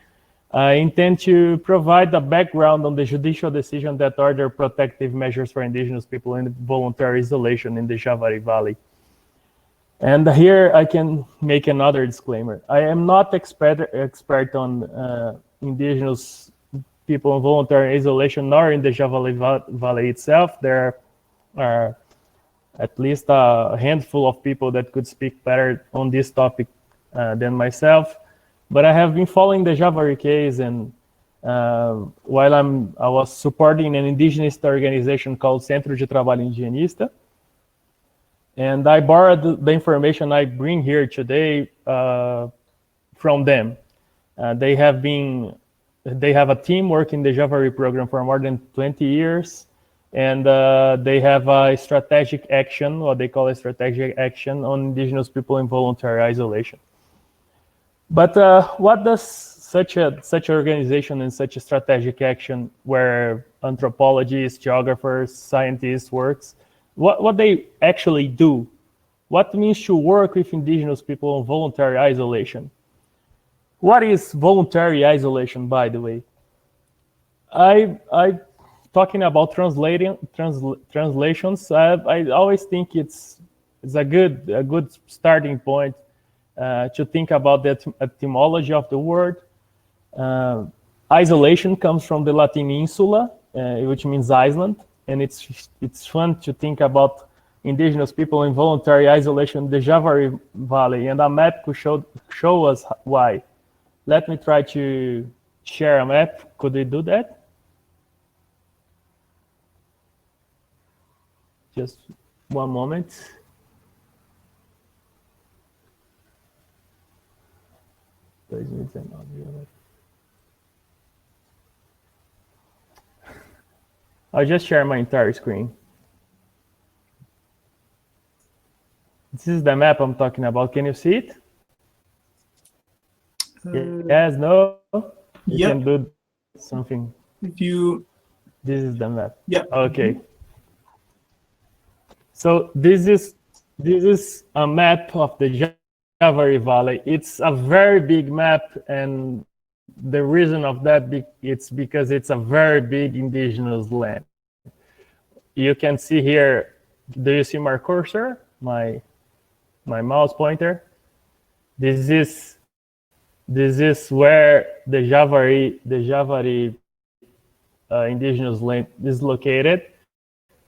I intend to provide a background on the judicial decision that ordered protective measures for indigenous people in voluntary isolation in the Javari Valley. And here I can make another disclaimer. I am not expert on indigenous people in voluntary isolation, nor in the Javari Valley itself. There are at least a handful of people that could speak better on this topic than myself. But I have been following the Javari case, and while I was supporting an indigenous organization called Centro de Trabalho Indigenista, and I borrowed the information I bring here today from them. They have a team working the Javari program for more than 20 years, and they have a strategic action, what they call a strategic action on indigenous people in voluntary isolation. But what does such an organization and such a strategic action, where anthropologists, geographers, scientists works, what they actually do? What it means to work with indigenous people in voluntary isolation? What is voluntary isolation, by the way? I talking about translations. I always think it's a good starting point to think about the etymology of the word. Isolation comes from the Latin insula, which means island, and it's fun to think about indigenous people in voluntary isolation in the Javari Valley, and a map could show us why. Let me try to share a map. Could we do that? Just one moment. I'll just share my entire screen. This is the map I'm talking about. Can you see it? Yes, no? You can do something. If you... This is the map. Yeah. Okay. So this is a map of the Javari Valley. It's a very big map, and the reason of that it's because it's a very big indigenous land. You can see here. Do you see my cursor? My mouse pointer. This is where the Javari indigenous land is located.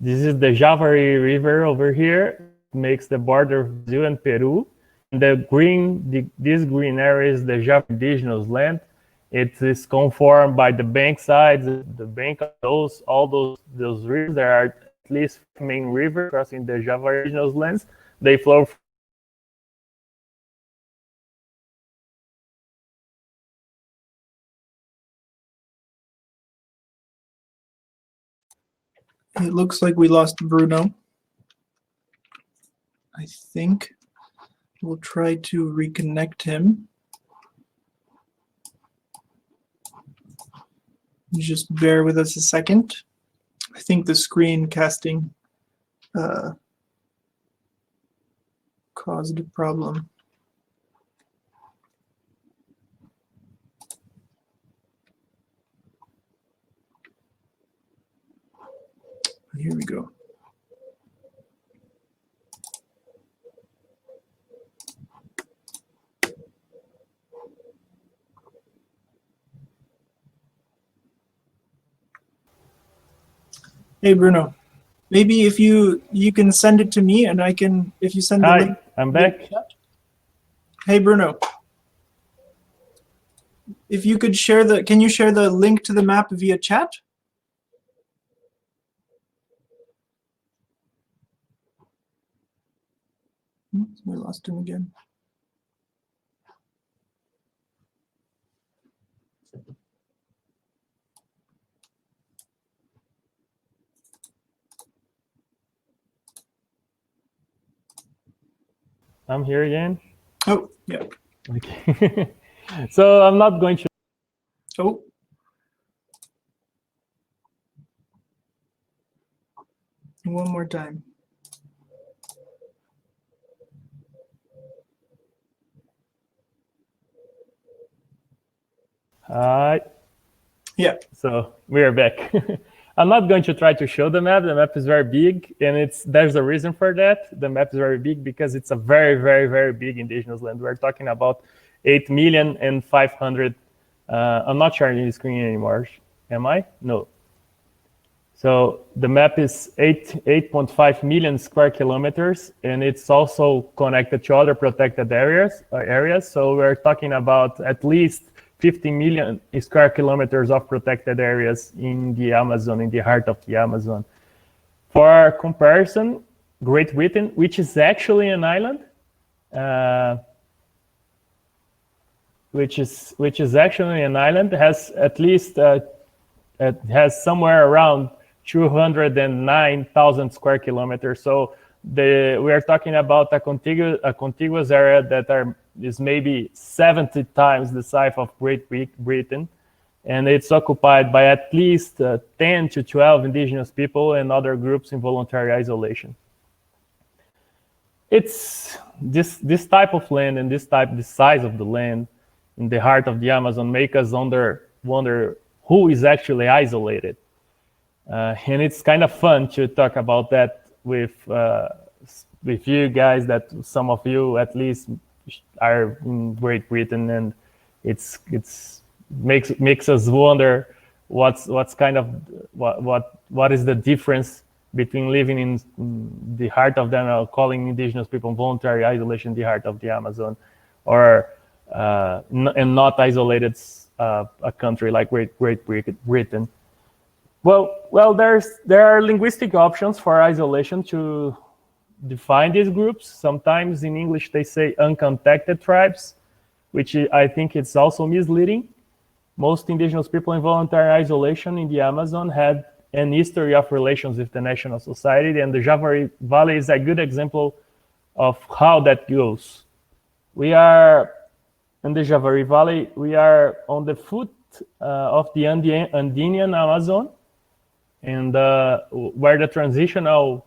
This is the Javari River over here. It makes the border of Brazil and Peru. And this green area is the Javari indigenous land. It is conformed by the bank sides, the bank of all those rivers. There are at least main rivers crossing the Javari indigenous lands. They flow It looks like we lost Bruno. I think we'll try to reconnect him. Just bear with us a second. I think the screen casting caused a problem. Here we go. Hey Bruno, maybe if you can send it to me and I can, if you send the Hi, link. I'm back. Hey Bruno, if you could share can you share the link to the map via chat? We lost him again. I'm here again. Oh, yeah. Okay. So I'm not going to. Oh. One more time. Hi. Yeah. So we are back. I'm not going to try to show the map. The map is very big, and there's a reason for that. The map is very big because it's a very, very, very big indigenous land. We're talking about 8,500,000. I'm not sharing the screen anymore. Am I? No. So the map is 8.5 million square kilometers, and it's also connected to other protected areas. So we're talking about at least 50 million square kilometers of protected areas in the Amazon, in the heart of the Amazon. For comparison, Great Britain, which is actually an island, which is actually an island, has at least it has somewhere around 209,000 square kilometers. So we are talking about a contiguous area that is maybe 70 times the size of Great Britain, and it's occupied by at least 10 to 12 indigenous people and other groups in voluntary isolation. It's this type of land and the size of the land in the heart of the Amazon make us wonder who is actually isolated. And it's kind of fun to talk about that with you guys, that some of you at least are in Great Britain, and it's makes us wonder what is the difference between living in the heart of them, calling indigenous people voluntary isolation, the heart of the Amazon, or and not isolated a country like Great Britain. Well, there are linguistic options for isolation to define these groups. Sometimes in English they say uncontacted tribes, which I think it's also misleading. Most indigenous people in voluntary isolation in the Amazon had an history of relations with the national society, and the Javari Valley is a good example of how that goes. We are in the Javari Valley. We are on the foot of the Andean Amazon, and where the transitional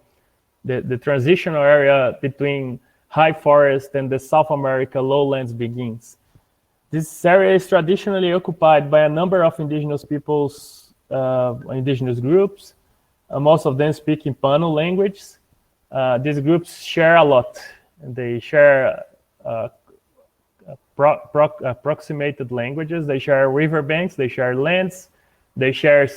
area between high forest and the South America lowlands begins. This area is traditionally occupied by a number of indigenous peoples, indigenous groups. Most of them speak in Pano language. These groups share a lot. They share approximated languages. They share riverbanks. They share lands. They share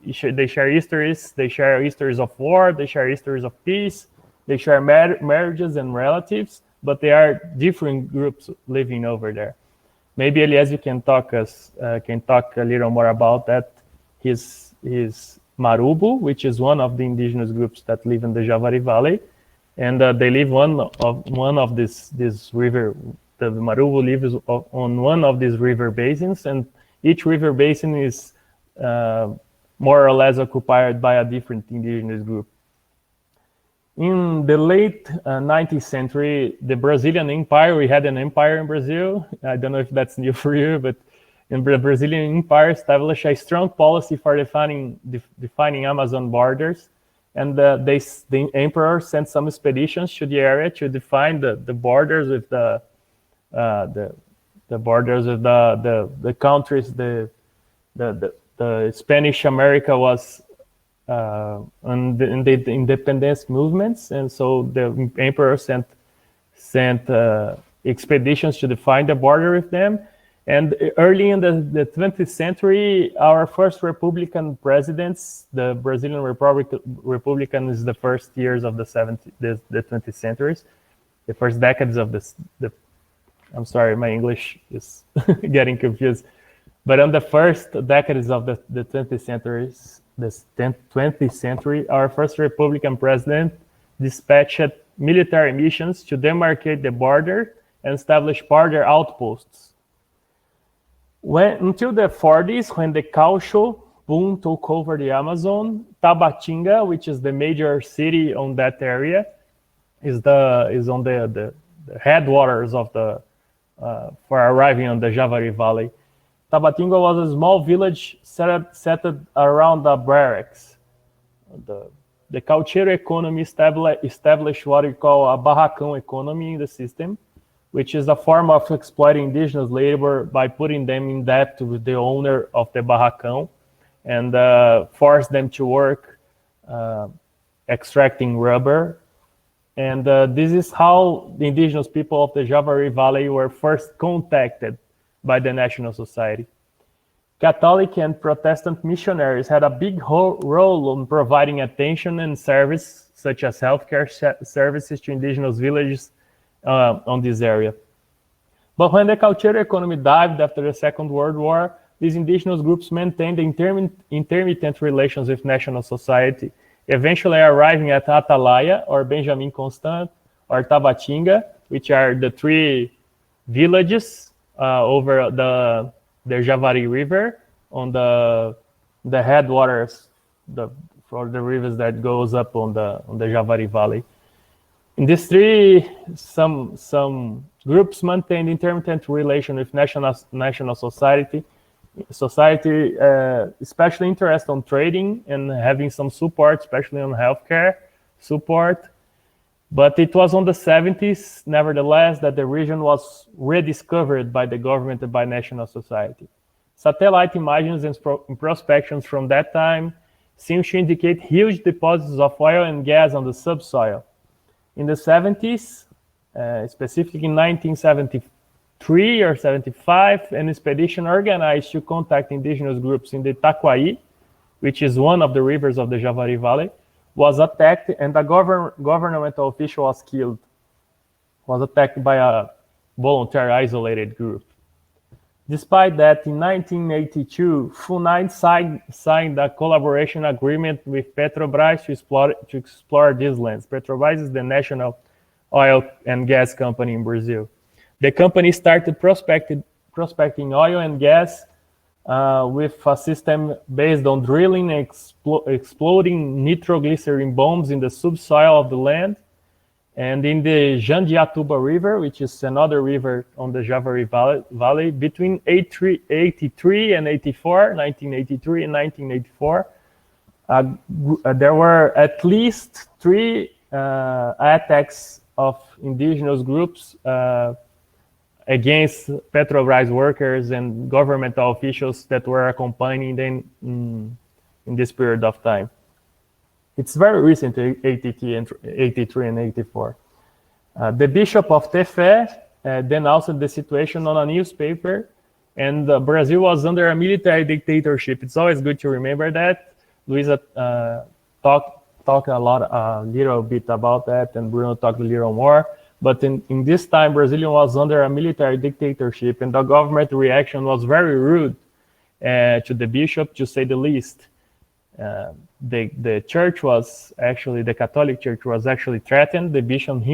histories. They share histories of war. They share histories of peace. They share marriages and relatives, but they are different groups living over there. Maybe Eliesio can talk a little more about that. He's Marubo, which is one of the indigenous groups that live in the Javari Valley, and they live one of this river. The Marubo lives on one of these river basins, and each river basin is more or less occupied by a different indigenous group. In the late 19th century, the Brazilian Empire, we had an empire in Brazil. I don't know if that's new for you, but in the Brazilian Empire established a strong policy for defining Amazon borders. And the emperor sent some expeditions to the area to define the borders with the borders of the countries. The Spanish America was in the independence movements, and so the emperor sent expeditions to define the border with them. And early in the 20th century, our first Republican presidents, the Brazilian Republican is the first years of the 20th centuries, the first decades of I'm sorry, my English is getting confused. But in the first decades of the 20th century, our first Republican president dispatched military missions to demarcate the border and establish border outposts. Until the 40s, when the Caucho boom took over the Amazon, Tabatinga, which is the major city on that area, is on the headwaters of for arriving on the Javari Valley. Tabatinga was a small village set around the barracks. The Caucheiro economy established what we call a barracão economy in the system, which is a form of exploiting indigenous labor by putting them in debt to the owner of the barracão and force them to work extracting rubber. And this is how the indigenous people of the Javari Valley were first contacted by the National Society. Catholic and Protestant missionaries had a big role in providing attention and service, such as healthcare services to indigenous villages on this area. But when the Caucheiro economy dived after the Second World War, these indigenous groups maintained intermittent relations with National Society, eventually arriving at Atalaia, or Benjamin Constant, or Tabatinga, which are the three villages over the Javari River on the headwaters for the rivers that goes up on the Javari Valley. In these three, some groups maintained intermittent relation with National Society, especially interest on trading and having some support, especially on healthcare support. But it was on the 70s, nevertheless, that the region was rediscovered by the government and by National Society. Satellite images and prospections from that time seem to indicate huge deposits of oil and gas on the subsoil. In the 70s, specifically in 1973 or 75, an expedition organized to contact indigenous groups in the Taquai, which is one of the rivers of the Javari Valley, was attacked, and a governmental official was killed. Was attacked by a voluntary isolated group. Despite that, in 1982, FUNAID signed a collaboration agreement with Petrobras to explore these lands. Petrobras is the national oil and gas company in Brazil. The company started prospecting oil and gas with a system based on drilling and exploding nitroglycerin bombs in the subsoil of the land. And in the Jandiatuba River, which is another river on the Javari Valley, between 1983 and 1984, there were at least 3 attacks of indigenous groups against Petrobras workers and governmental officials that were accompanying them in this period of time. It's very recent, 83 and 84. The Bishop of Tefé denounced the situation on a newspaper, and Brazil was under a military dictatorship. It's always good to remember that. Luísa talked a little bit about that, and Bruno talked a little more. But in this time, Brazil was under a military dictatorship, and the government reaction was very rude to the bishop, to say the least. The church was actually, the Catholic Church was actually threatened. The bishop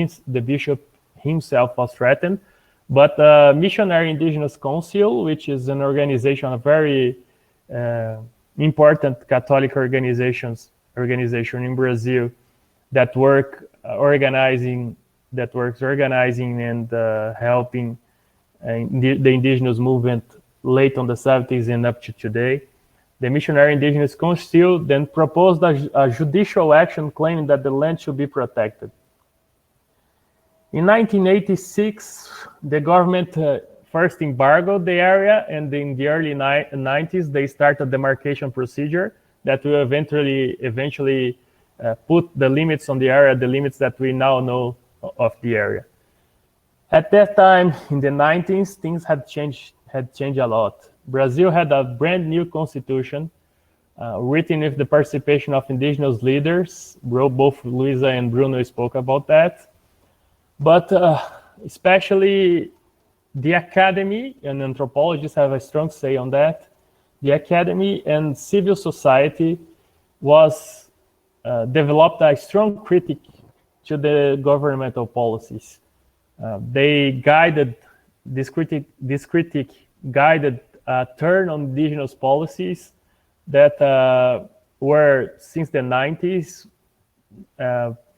himself was threatened, but Missionary Indigenous Council, which is an organization, a very important Catholic organization in Brazil that works organizing and helping the indigenous movement late on the 70s and up to today. The Missionary Indigenous Council then proposed a judicial action claiming that the land should be protected. In 1986, the government first embargoed the area, and in the early 90s, they started a demarcation procedure that will eventually put the limits on the area, the limits that we now know of the area. At that time, in the 90s, things had changed a lot. Brazil had a brand new constitution written with the participation of indigenous leaders. Both Luísa and Bruno spoke about that. But especially the academy, and anthropologists have a strong say on that, the academy and civil society was developed a strong critique to the governmental policies. This critique guided a turn on indigenous policies that were, since the 90s,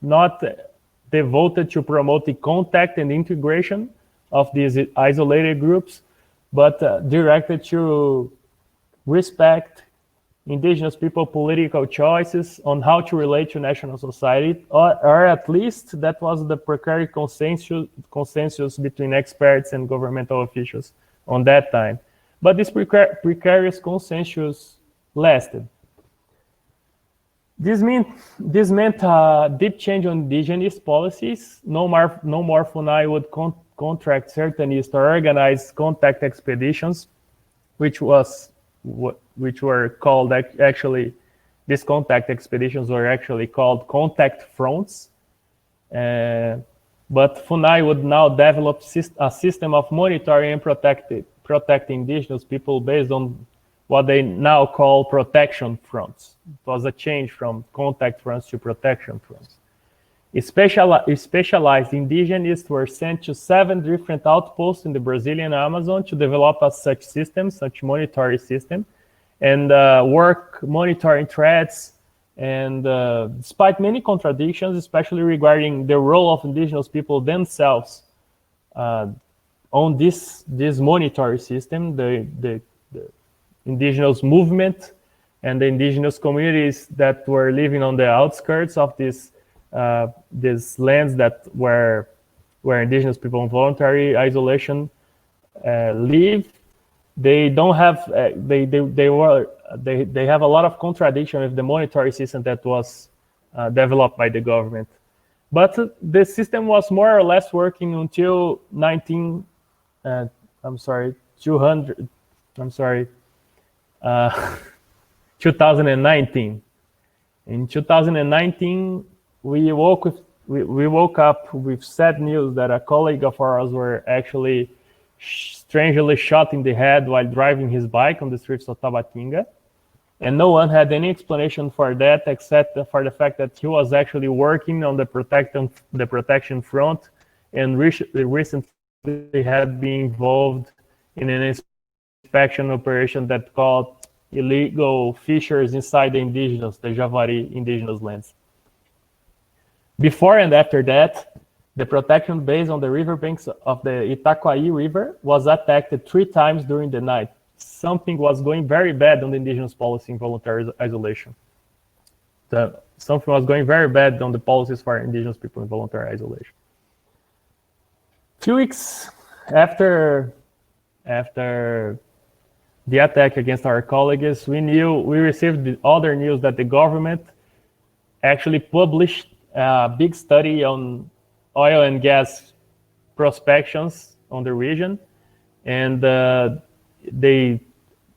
not devoted to promoting contact and integration of these isolated groups, but directed to respect indigenous people political choices on how to relate to national society, or at least that was the precarious consensus between experts and governmental officials on that time. But this precarious consensus lasted. This meant a deep change on indigenous policies. No more FUNAI would contract certainists or organize contact expeditions, which were called actually, these contact expeditions were actually called contact fronts. But FUNAI would now develop a system of monitoring and protecting indigenous people based on what they now call protection fronts. It was a change from contact fronts to protection fronts. Specialized indigenous were sent to 7 different outposts in the Brazilian Amazon to develop such monitoring system, and work monitoring threats. And despite many contradictions, especially regarding the role of indigenous people themselves on this monitoring system, the indigenous movement and the indigenous communities that were living on the outskirts of these lands that where indigenous people in voluntary isolation live, they don't have they have a lot of contradiction with the monetary system that was developed by the government. But the system was more or less working until 2019. In 2019, we woke up with sad news that a colleague of ours were actually strangely shot in the head while driving his bike on the streets of Tabatinga. And no one had any explanation for that except for the fact that he was actually working on the protection front, and recently had been involved in an inspection operation that called illegal fissures inside the Javari indigenous lands. Before and after that, the protection based on the riverbanks of the Itaquaí River was attacked 3 times during the night. Something was going very bad on the indigenous policy in voluntary isolation. Something was going very bad on the policies for indigenous people in voluntary isolation. 2 weeks after the attack against our colleagues, we received the other news that the government actually published a big study on oil and gas prospections on the region, and they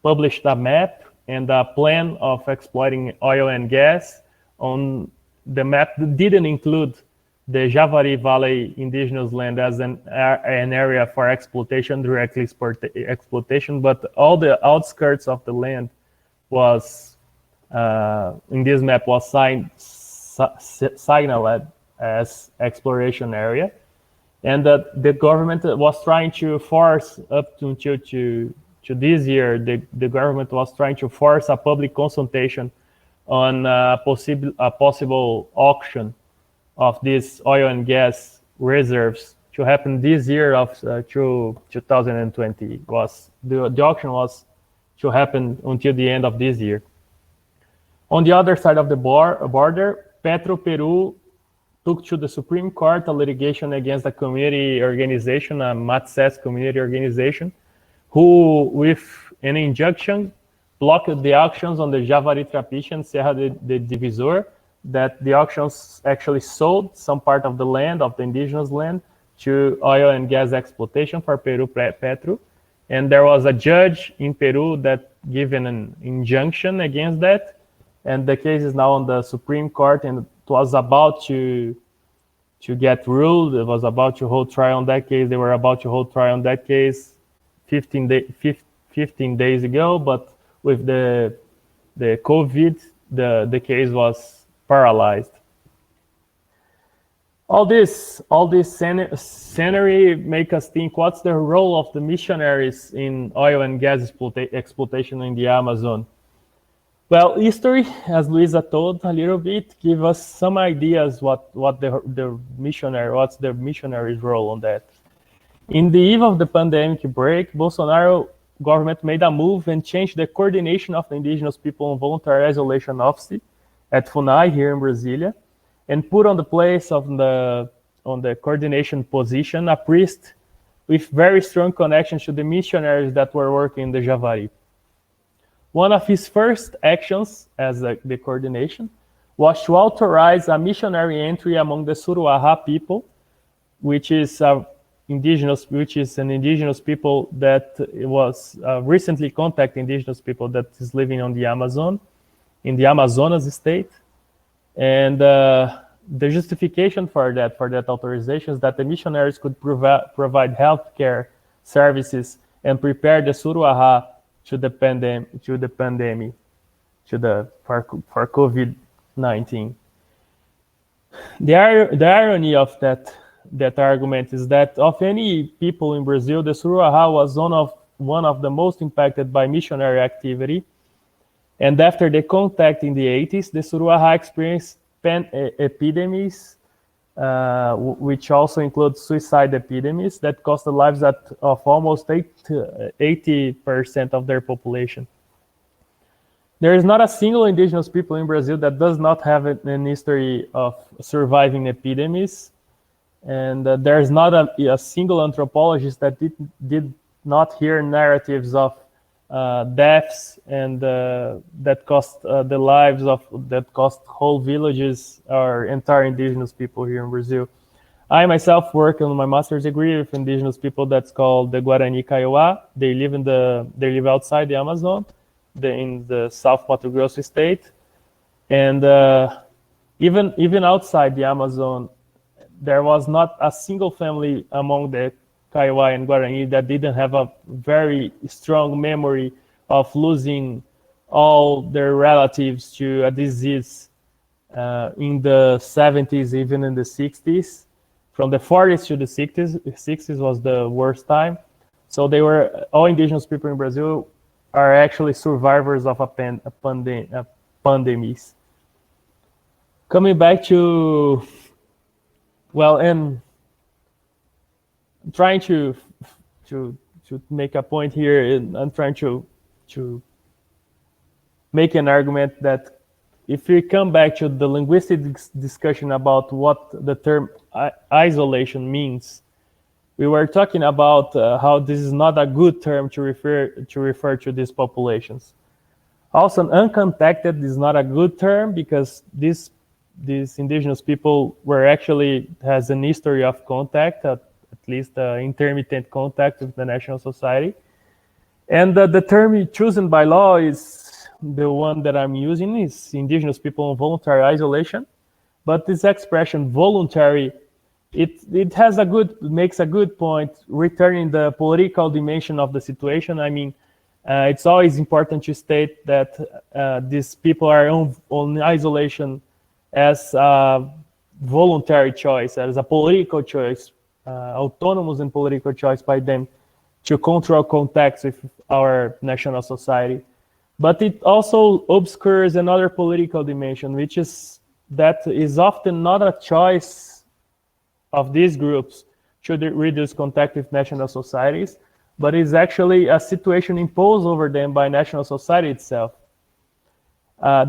published a map and a plan of exploiting oil and gas. On the map that didn't include the Javari Valley indigenous land as an area for exploitation, direct exploitation, but all the outskirts of the land was, in this map, was signaled as exploration area, and that the government was trying to force up to this year, the government was trying to force a public consultation on a possible auction of these oil and gas reserves to happen this year through 2020. The auction was to happen until the end of this year. On the other side of the border, Peru took to the Supreme Court a litigation against a community organization, a MATSES community organization, who, with an injunction, blocked the auctions on the Javari Trapiche and Serra de Divisor, that the auctions actually sold some part of the land, of the indigenous land, to oil and gas exploitation for Petro. And there was a judge in Peru that gave an injunction against that. And the case is now on the Supreme Court, and it was about to get ruled. It was about to hold trial on that case. They were about to hold trial on that case 15 days ago, but with the COVID, the case was paralyzed. All this scenery make us think, what's the role of the missionaries in oil and gas exploitation in the Amazon? Well, history, as Luísa told a little bit, give us some ideas what's the missionary's role on that. In the eve of the pandemic break, Bolsonaro government made a move and changed the coordination of the indigenous people in voluntary isolation office at FUNAI here in Brasilia, and put on the place of on the coordination position a priest with very strong connections to the missionaries that were working in the Javari. One of his first actions as the coordination was to authorize a missionary entry among the Suruaha people, which is an indigenous people that was recently contacted indigenous people that is living on the Amazon, in the Amazonas state. And the justification for that authorization is that the missionaries could provide healthcare services and prepare the Suruaha for COVID-19. The irony of that argument is that of any people in Brazil, the Suruaha was one of the most impacted by missionary activity. And after the contact in the 80s, the Suruaha experienced epidemics, which also include suicide epidemics that cost the lives of almost 80% of their population. There is not a single indigenous people in Brazil that does not have an history of surviving epidemics. And there's not a single anthropologist that did not hear narratives of deaths and that cost the lives that cost whole villages or entire indigenous people here in Brazil. I myself work on my master's degree with indigenous people that's called the Guarani Kaiowá. They live outside the Amazon, in the South Mato Grosso state, and even outside the Amazon, there was not a single family among the Kaiowá and Guarani that didn't have a very strong memory of losing all their relatives to a disease in the 70s, even in the 60s. From the 40s to the 60s was the worst time. So all indigenous people in Brazil are actually survivors of a pandemics. Coming back to, and trying to make a point here, and I'm trying to make an argument that if we come back to the linguistic discussion about what the term isolation means, we were talking about how this is not a good term to refer to these populations. Also, uncontacted is not a good term because these indigenous people has an history of contact, at least intermittent contact with the national society. And the term chosen by law is the one that I'm using, is indigenous people in voluntary isolation. But this expression voluntary, it makes a good point, returning the political dimension of the situation. I mean, it's always important to state that these people are on isolation as a voluntary choice, as a political choice, autonomous and political choice by them to control contacts with our national society. But it also obscures another political dimension, which is that is often not a choice of these groups to reduce contact with national societies, but is actually a situation imposed over them by national society itself.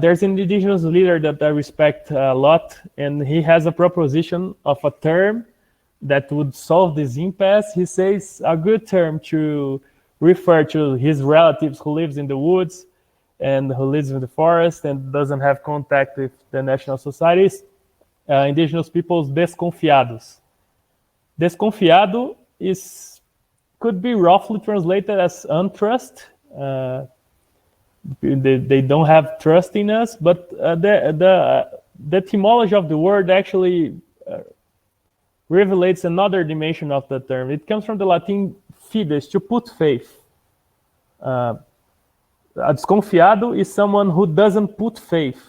There's an indigenous leader that I respect a lot, and he has a proposition of a term that would solve this impasse. He says a good term to refer to his relatives who lives in the woods and who lives in the forest and doesn't have contact with the national societies, indigenous peoples desconfiados. Desconfiado could be roughly translated as untrust. They don't have trust in us, but the etymology of the word actually revelates another dimension of the term. It comes from the Latin fides, to put faith. A desconfiado is someone who doesn't put faith.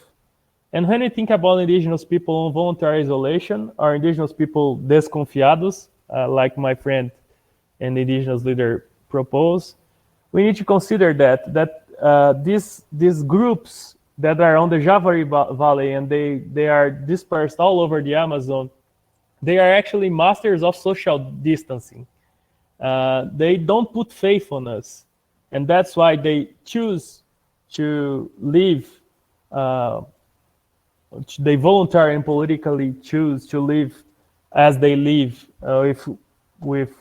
And when you think about indigenous people on voluntary isolation, or indigenous people desconfiados, like my friend and indigenous leader propose, we need to consider that these groups that are on the Javari Valley and they are dispersed all over the Amazon, they are actually masters of social distancing. They don't put faith on us. And that's why they choose to live, they voluntarily and politically choose to live as they live with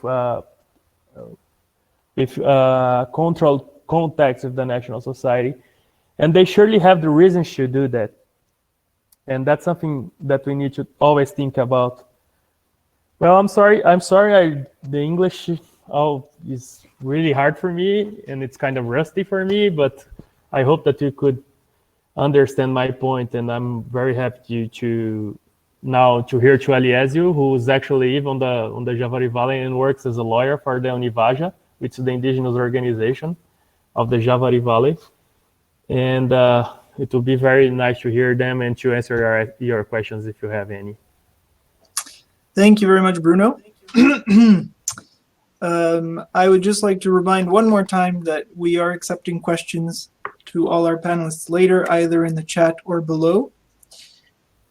controlled contacts with the national society. And they surely have the reasons to do that. And that's something that we need to always think about. Well, I'm sorry, the English is really hard for me and it's kind of rusty for me, but I hope that you could understand my point, and I'm very happy to hear to Eliesio, who is actually on the Javari Valley and works as a lawyer for the Univaja, which is the indigenous organization of the Javari Valley. And it will be very nice to hear them and to answer your questions if you have any. Thank you very much, Bruno. I would just like to remind one more time that we are accepting questions to all our panelists later, either in the chat or below.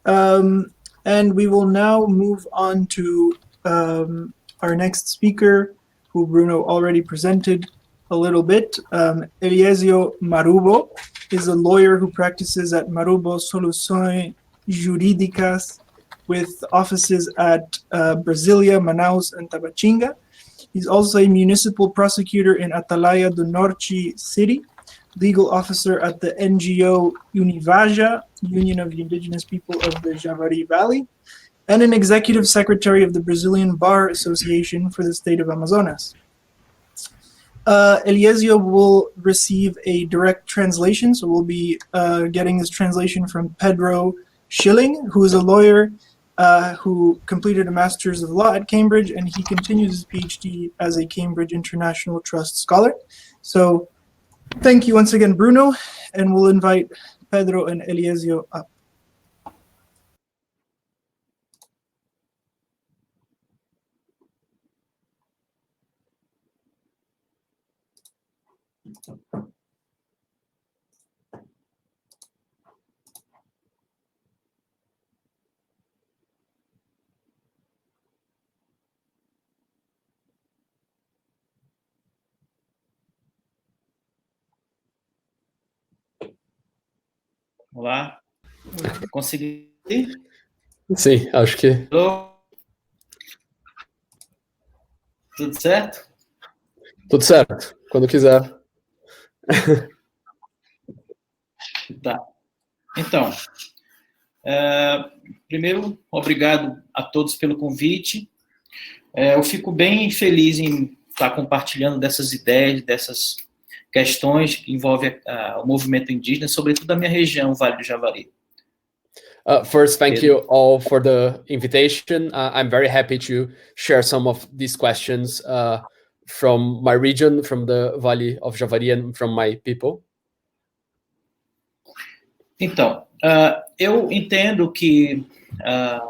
And we will now move on to our next speaker, who Bruno already presented a little bit. Eliesio Marubo is a lawyer who practices at Marubo Soluções Jurídicas with offices at Brasilia, Manaus, and Tabatinga. He's also a municipal prosecutor in Atalaia do Norte City, legal officer at the NGO Univaja, Union of the Indigenous People of the Javari Valley, and an executive secretary of the Brazilian Bar Association for the state of Amazonas. Eliesio will receive a direct translation, so we'll be getting this translation from Pedro Schilling, who is a lawyer who completed a Master's of Law at Cambridge, and he continues his PhD as a Cambridge International Trust Scholar. So thank you once again, Bruno, and we'll invite Pedro and Eliesio up. Olá, consegui? Sim, acho que... Alô? Tudo certo? Tudo certo, quando quiser. Tá. Então, primeiro, obrigado a todos pelo convite. Eu fico bem feliz em estar compartilhando dessas ideias, dessas questões que envolvem o movimento indígena, sobretudo da minha região, Vale do Javari. First, thank you all for the invitation. I'm very happy to share some of these questions from my region, from the Valley of Javari, and from my people. Então, eu entendo que a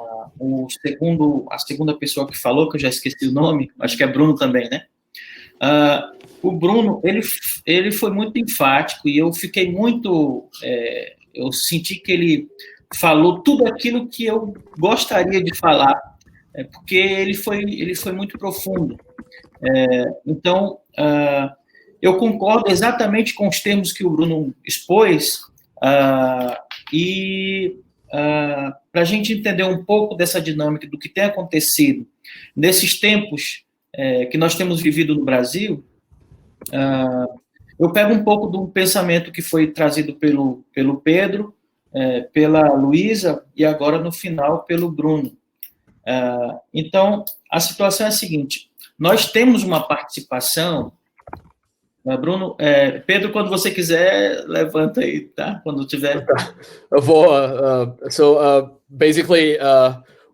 segunda pessoa que falou, que eu já esqueci o nome, acho que é Bruno também, né? O Bruno, ele foi muito enfático e eu fiquei muito... eu senti que ele falou tudo aquilo que eu gostaria de falar, porque ele foi muito profundo. Então, eu concordo exatamente com os termos que o Bruno expôs, e para a gente entender um pouco dessa dinâmica do que tem acontecido nesses tempos que nós temos vivido no Brasil, eu pego um pouco do pensamento que foi trazido pelo Pedro, pela Luísa e agora, no final, pelo Bruno. Então, a situação é a seguinte: nós temos uma participação... Bruno, Pedro, quando você quiser, levanta aí, tá? Quando tiver... Basically,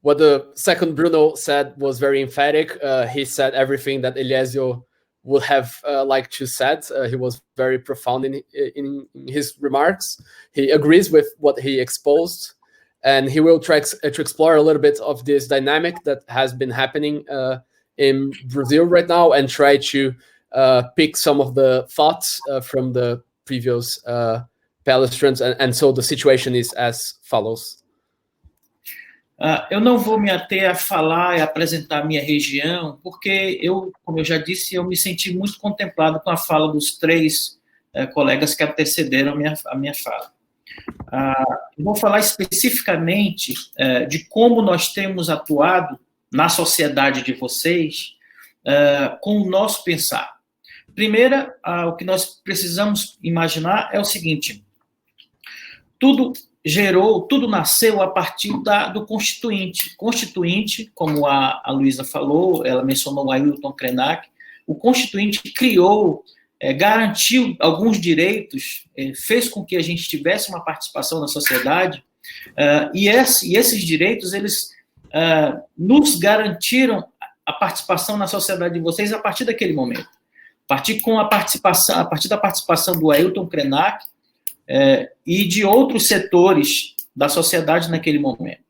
what the second Bruno said was very emphatic. He said everything that Eliesio would have liked to said. He was very profound in his remarks. He agrees with what he exposed, and he will try to explore a little bit of this dynamic that has been happening in Brazil right now, and try to pick some of the thoughts from the previous palestrants, and so the situation is as follows. Eu não vou me ater a falar e apresentar a minha região, porque como eu já disse, eu me senti muito contemplado com a fala dos três colegas que antecederam a minha fala. Eu vou falar especificamente de como nós temos atuado na sociedade de vocês com o nosso pensar. Primeiro, o que nós precisamos imaginar é o seguinte: tudo nasceu a partir do Constituinte. Constituinte, como a Luísa falou, ela mencionou o Ailton Krenak, o Constituinte criou, garantiu alguns direitos, fez com que a gente tivesse uma participação na sociedade, e esses direitos, eles nos garantiram a participação na sociedade de vocês a partir daquele momento. A partir da participação do Ailton Krenak, e de outros setores da sociedade naquele momento.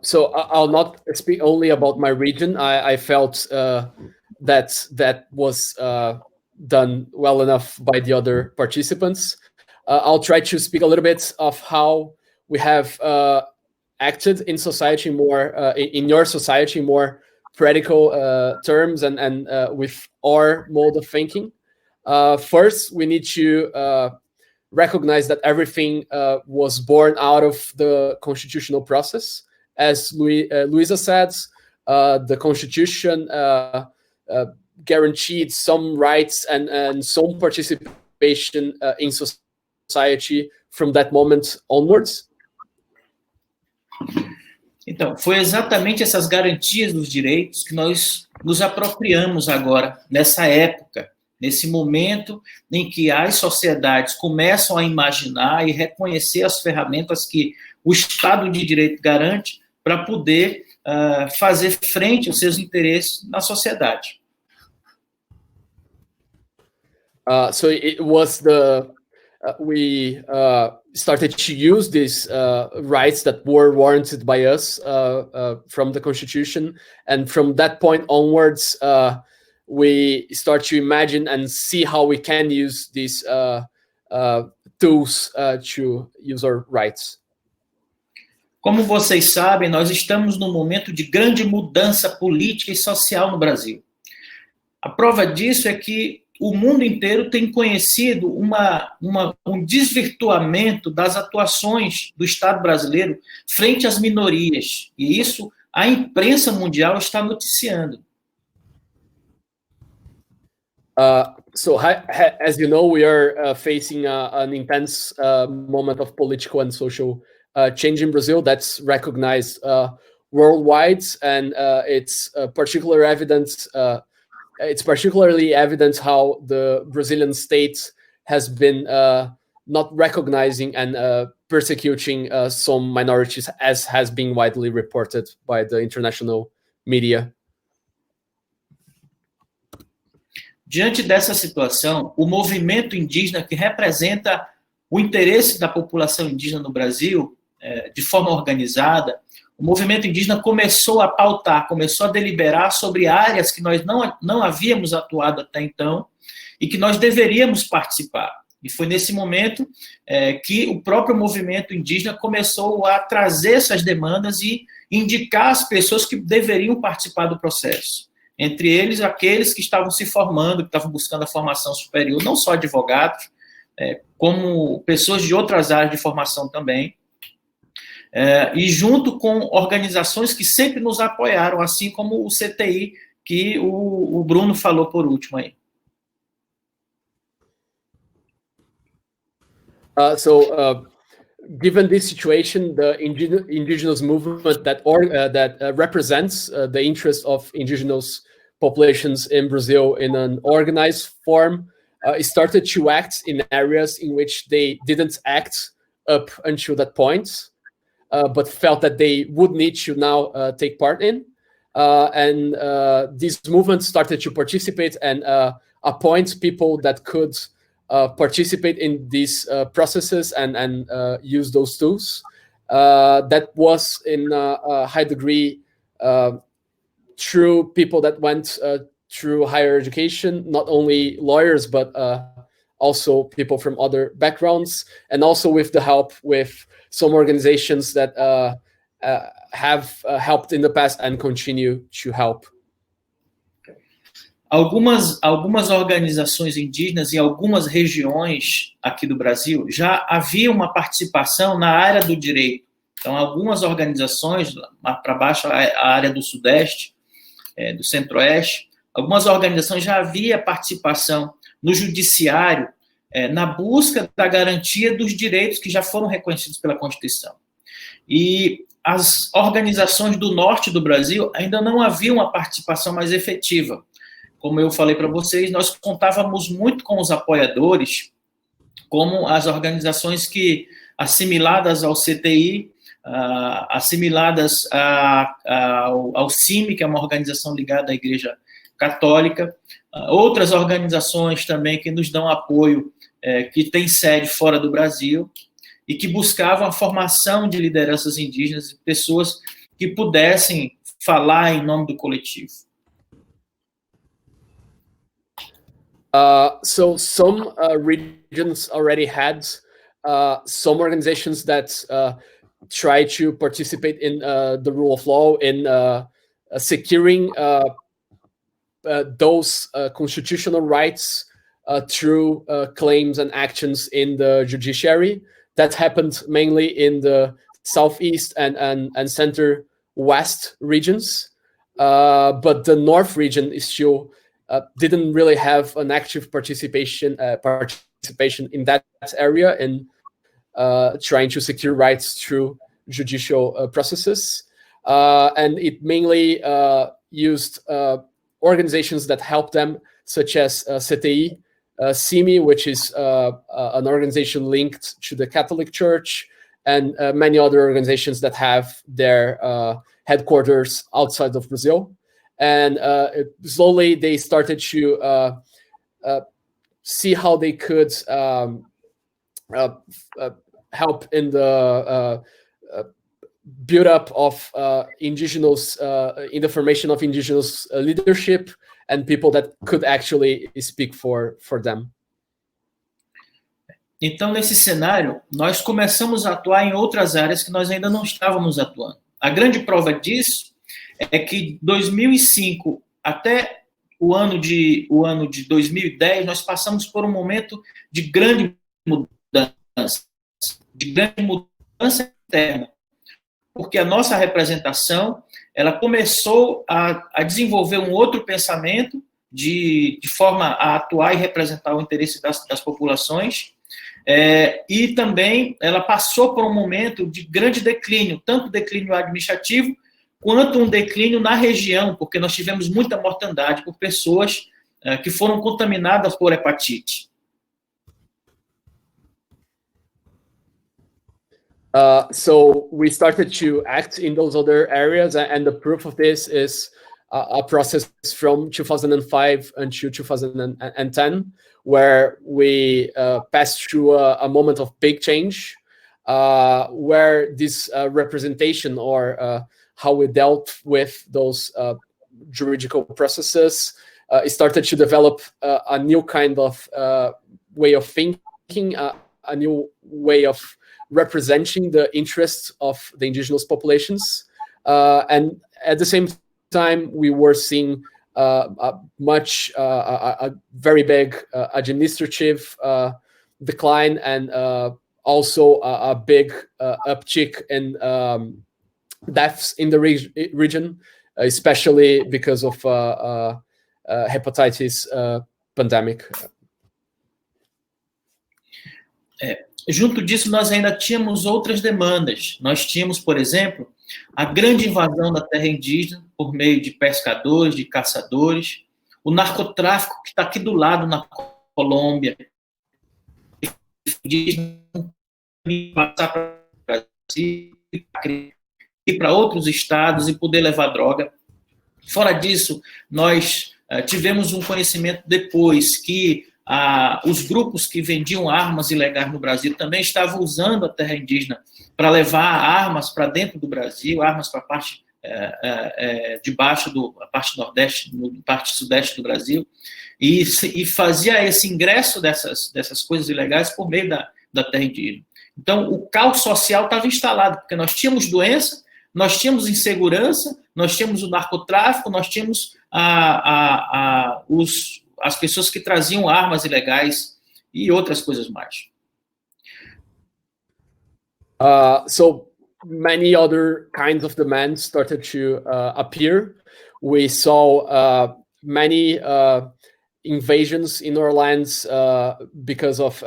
So I'll not speak only about my region. I felt that was done well enough by the other participants. I'll try to speak a little bit of how we have acted in society more, in your society, more practical terms and with our mode of thinking. First, we need to recognize that everything was born out of the constitutional process. As Luísa said, the Constitution guaranteed some rights and some participation in society from that moment onwards. Então, foi exatamente essas garantias dos direitos que nós nos apropriamos agora, nessa época, nesse momento em que as sociedades começam a imaginar e reconhecer as ferramentas que o Estado de Direito garante para poder fazer frente aos seus interesses na sociedade. So it was we started to use these rights that were warranted by us from the Constitution, and from that point onwards, we start to imagine and see how we can use these tools to use our rights. Como vocês sabem, nós estamos num momento de grande mudança política e social no Brasil. A prova disso é que o mundo inteiro tem conhecido um desvirtuamento das atuações do Estado brasileiro frente às minorias. E isso a imprensa mundial está noticiando. So, as you know, we are facing an intense moment of political and social change in Brazil that's recognized worldwide, and it's particularly evident. It's particularly evident how the Brazilian state has been not recognizing and persecuting some minorities, as has been widely reported by the international media. Diante dessa situação, o movimento indígena, que representa o interesse da população indígena no Brasil, de forma organizada, o movimento indígena começou a pautar, começou a deliberar sobre áreas que nós não havíamos atuado até então e que nós deveríamos participar. E foi nesse momento que o próprio movimento indígena começou a trazer essas demandas e indicar as pessoas que deveriam participar do processo. Entre eles, aqueles que estavam se formando, que estavam buscando a formação superior, não só advogados, como pessoas de outras áreas de formação também, e junto com organizações que sempre nos apoiaram, assim como o CTI, que o Bruno falou por último aí. Given this situation, the indigenous movement that represents the interests of indigenous populations in Brazil in an organized form started to act in areas in which they didn't act up until that point, but felt that they would need to now take part in. And these movements started to participate and appoint people that could participate in these processes and use those tools. That was in a high degree through people that went through higher education, not only lawyers, but also people from other backgrounds, and also with the help with some organizations that have helped in the past and continue to help. Algumas organizações indígenas em algumas regiões aqui do Brasil já havia uma participação na área do direito. Então, algumas organizações, para baixo a área do Sudeste, do Centro-Oeste, algumas organizações já havia participação no judiciário na busca da garantia dos direitos que já foram reconhecidos pela Constituição. E as organizações do norte do Brasil ainda não havia uma participação mais efetiva. Como eu falei para vocês, nós contávamos muito com os apoiadores, como as organizações que, assimiladas ao CTI, assimiladas ao CIMI, que é uma organização ligada à Igreja Católica, outras organizações também que nos dão apoio, que têm sede fora do Brasil, e que buscavam a formação de lideranças indígenas, pessoas que pudessem falar em nome do coletivo. So some regions already had some organizations that try to participate in the rule of law, in securing those constitutional rights through claims and actions in the judiciary. That happened mainly in the southeast and center west regions, but the north region is still didn't really have an active participation in that area in trying to secure rights through judicial processes. And it mainly used organizations that help them, such as CTI, CIMI, which is an organization linked to the Catholic Church, and many other organizations that have their headquarters outside of Brazil. And slowly they started to see how they could help in the build up of indigenous, in the formation of indigenous leadership and people that could actually speak for them. Então, nesse cenário, nós começamos a atuar em outras áreas que nós ainda não estávamos atuando. A grande prova disso é que 2005 até o ano de 2010, nós passamos por um momento de grande mudança interna, porque a nossa representação ela começou a desenvolver um outro pensamento de forma a atuar e representar o interesse das populações, e também ela passou por um momento de grande declínio, tanto declínio administrativo, quanto um declínio na região, porque nós tivemos muita mortandade por pessoas que foram contaminadas por hepatite. So we started to act in those other areas, and the proof of this is a process from 2005 until 2010, where we passed through a moment of big change. where this representation or how we dealt with those juridical processes started to develop a new kind of way of thinking, a new way of representing the interests of the indigenous populations. And at the same time, we were seeing a very big administrative decline, and also a big uptick in deaths in the region, especially because of hepatitis pandemic. Junto disso, nós ainda tínhamos outras demandas. Nós tínhamos, por exemplo, a grande invasão da terra indígena por meio de pescadores, de caçadores, o narcotráfico que está aqui do lado na Colômbia, passar para o Brasil e para outros estados e poder levar droga. Fora disso, nós tivemos um conhecimento depois que os grupos que vendiam armas ilegais no Brasil também estavam usando a terra indígena para levar armas para dentro do Brasil, armas para a parte de baixo, a parte nordeste, parte sudeste do Brasil, e fazia esse ingresso dessas coisas ilegais por meio da terra indígena. Então, o caos social estava instalado, porque nós tínhamos doença, nós tínhamos insegurança, nós tínhamos o narcotráfico, nós tínhamos as pessoas que traziam armas ilegais e outras coisas mais. So many other kinds of demands started to appear. We saw many invasions in our lands because of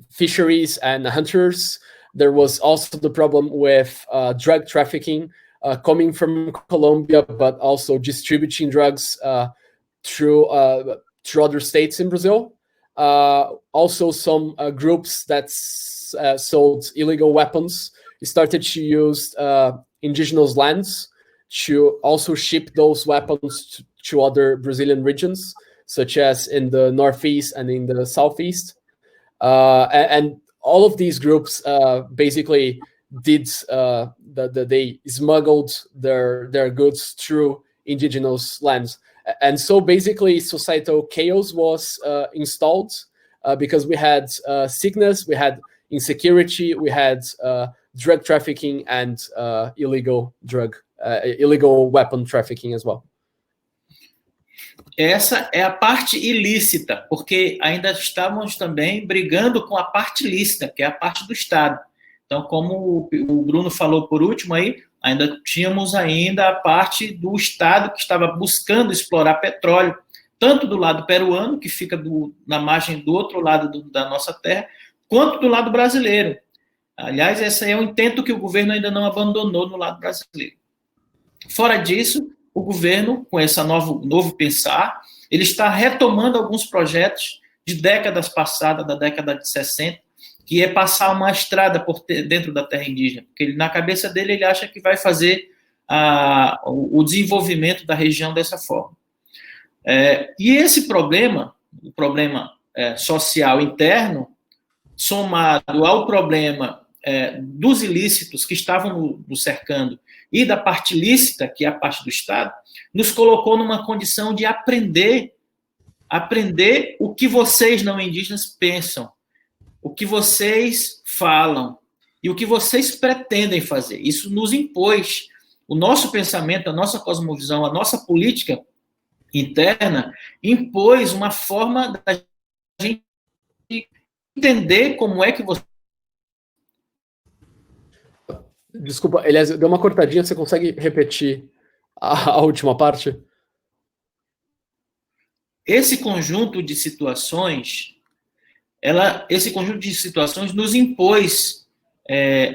fisheries and hunters. There was also the problem with drug trafficking coming from Colombia, but also distributing drugs through other states in Brazil. Also, some groups that sold illegal weapons started to use indigenous lands to also ship those weapons to other Brazilian regions, such as in the Northeast and in the Southeast. And all of these groups basically did they smuggled their goods through indigenous lands. And so basically societal chaos was installed because we had sickness, we had insecurity, we had drug trafficking and illegal weapon trafficking as well. Essa é a parte ilícita, porque ainda estávamos também brigando com a parte lícita, que é a parte do Estado. Então, como o Bruno falou por último aí, ainda tínhamos ainda a parte do Estado que estava buscando explorar petróleo, tanto do lado peruano, que fica na margem do outro lado da nossa terra, quanto do lado brasileiro. Aliás, esse é um intento que o governo ainda não abandonou no lado brasileiro. Fora disso, o governo, com esse novo pensar, ele está retomando alguns projetos de décadas passadas, da década de 60, que é passar uma estrada dentro da terra indígena, porque na cabeça dele ele acha que vai fazer o desenvolvimento da região dessa forma. E esse problema, o problema social interno, somado ao problema dos ilícitos que estavam nos cercando e da parte lícita, que é a parte do Estado, nos colocou numa condição de aprender o que vocês não indígenas pensam, o que vocês falam e o que vocês pretendem fazer. Isso nos impôs o nosso pensamento, a nossa cosmovisão, a nossa política interna, impôs uma forma da gente entender como é que você... Desculpa, Eliesio, deu uma cortadinha, você consegue repetir a última parte? Esse conjunto de situações nos impôs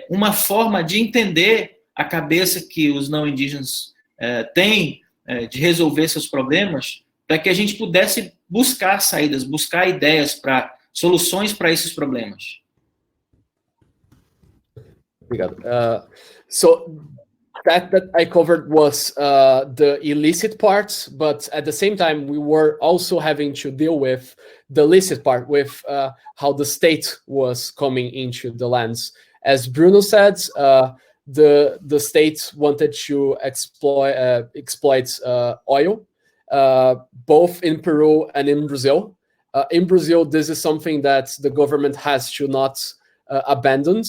uma forma de entender a cabeça que os não indígenas têm de resolver seus problemas, para que a gente pudesse buscar saídas, buscar ideias para soluções para esses problemas. Obrigado. So that I covered was the illicit part, but at the same time, we were also having to deal with the licit part, with how the state was coming into the lands. As Bruno said, the state wanted to exploit oil, both in Peru and in Brazil. In Brazil, this is something that the government has to not abandon.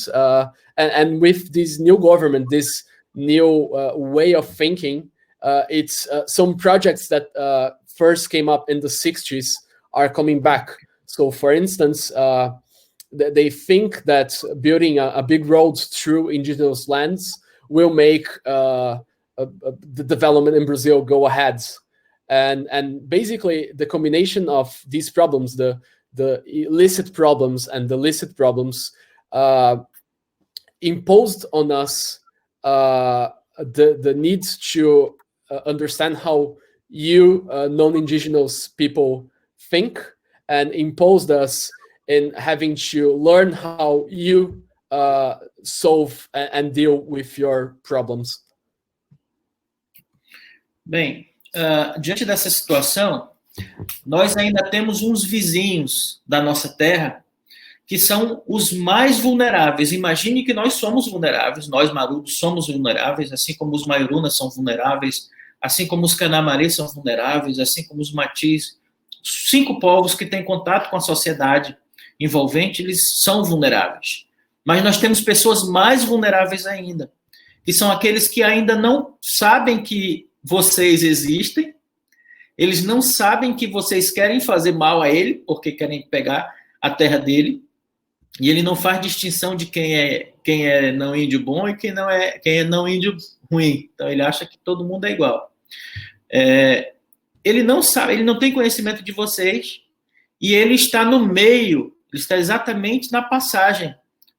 And with this new government, this new way of thinking, it's some projects that first came up in the 60s are coming back. So, for instance, they think that building a big road through indigenous lands will make the development in Brazil go ahead. And basically, the combination of these problems, the illicit problems and the licit problems, imposed on us the need to understand how you non-indigenous people think, and imposed us in having to learn how you solve and deal with your problems. Bem, diante dessa situação, nós ainda temos uns vizinhos da nossa terra que são os mais vulneráveis. Imagine que nós somos vulneráveis, nós Marubos somos vulneráveis, assim como os Maiurunas são vulneráveis, assim como os Canamarês são vulneráveis, assim como os Matis. 5 povos que têm contato com a sociedade envolvente, eles são vulneráveis. Mas nós temos pessoas mais vulneráveis ainda, que são aqueles que ainda não sabem que vocês existem, eles não sabem que vocês querem fazer mal a ele, porque querem pegar a terra dele, e ele não faz distinção de quem é não índio bom e quem é não índio ruim. Então ele acha que todo mundo é igual. Ele não sabe, ele não tem conhecimento de vocês, e ele está no meio, ele está exatamente na passagem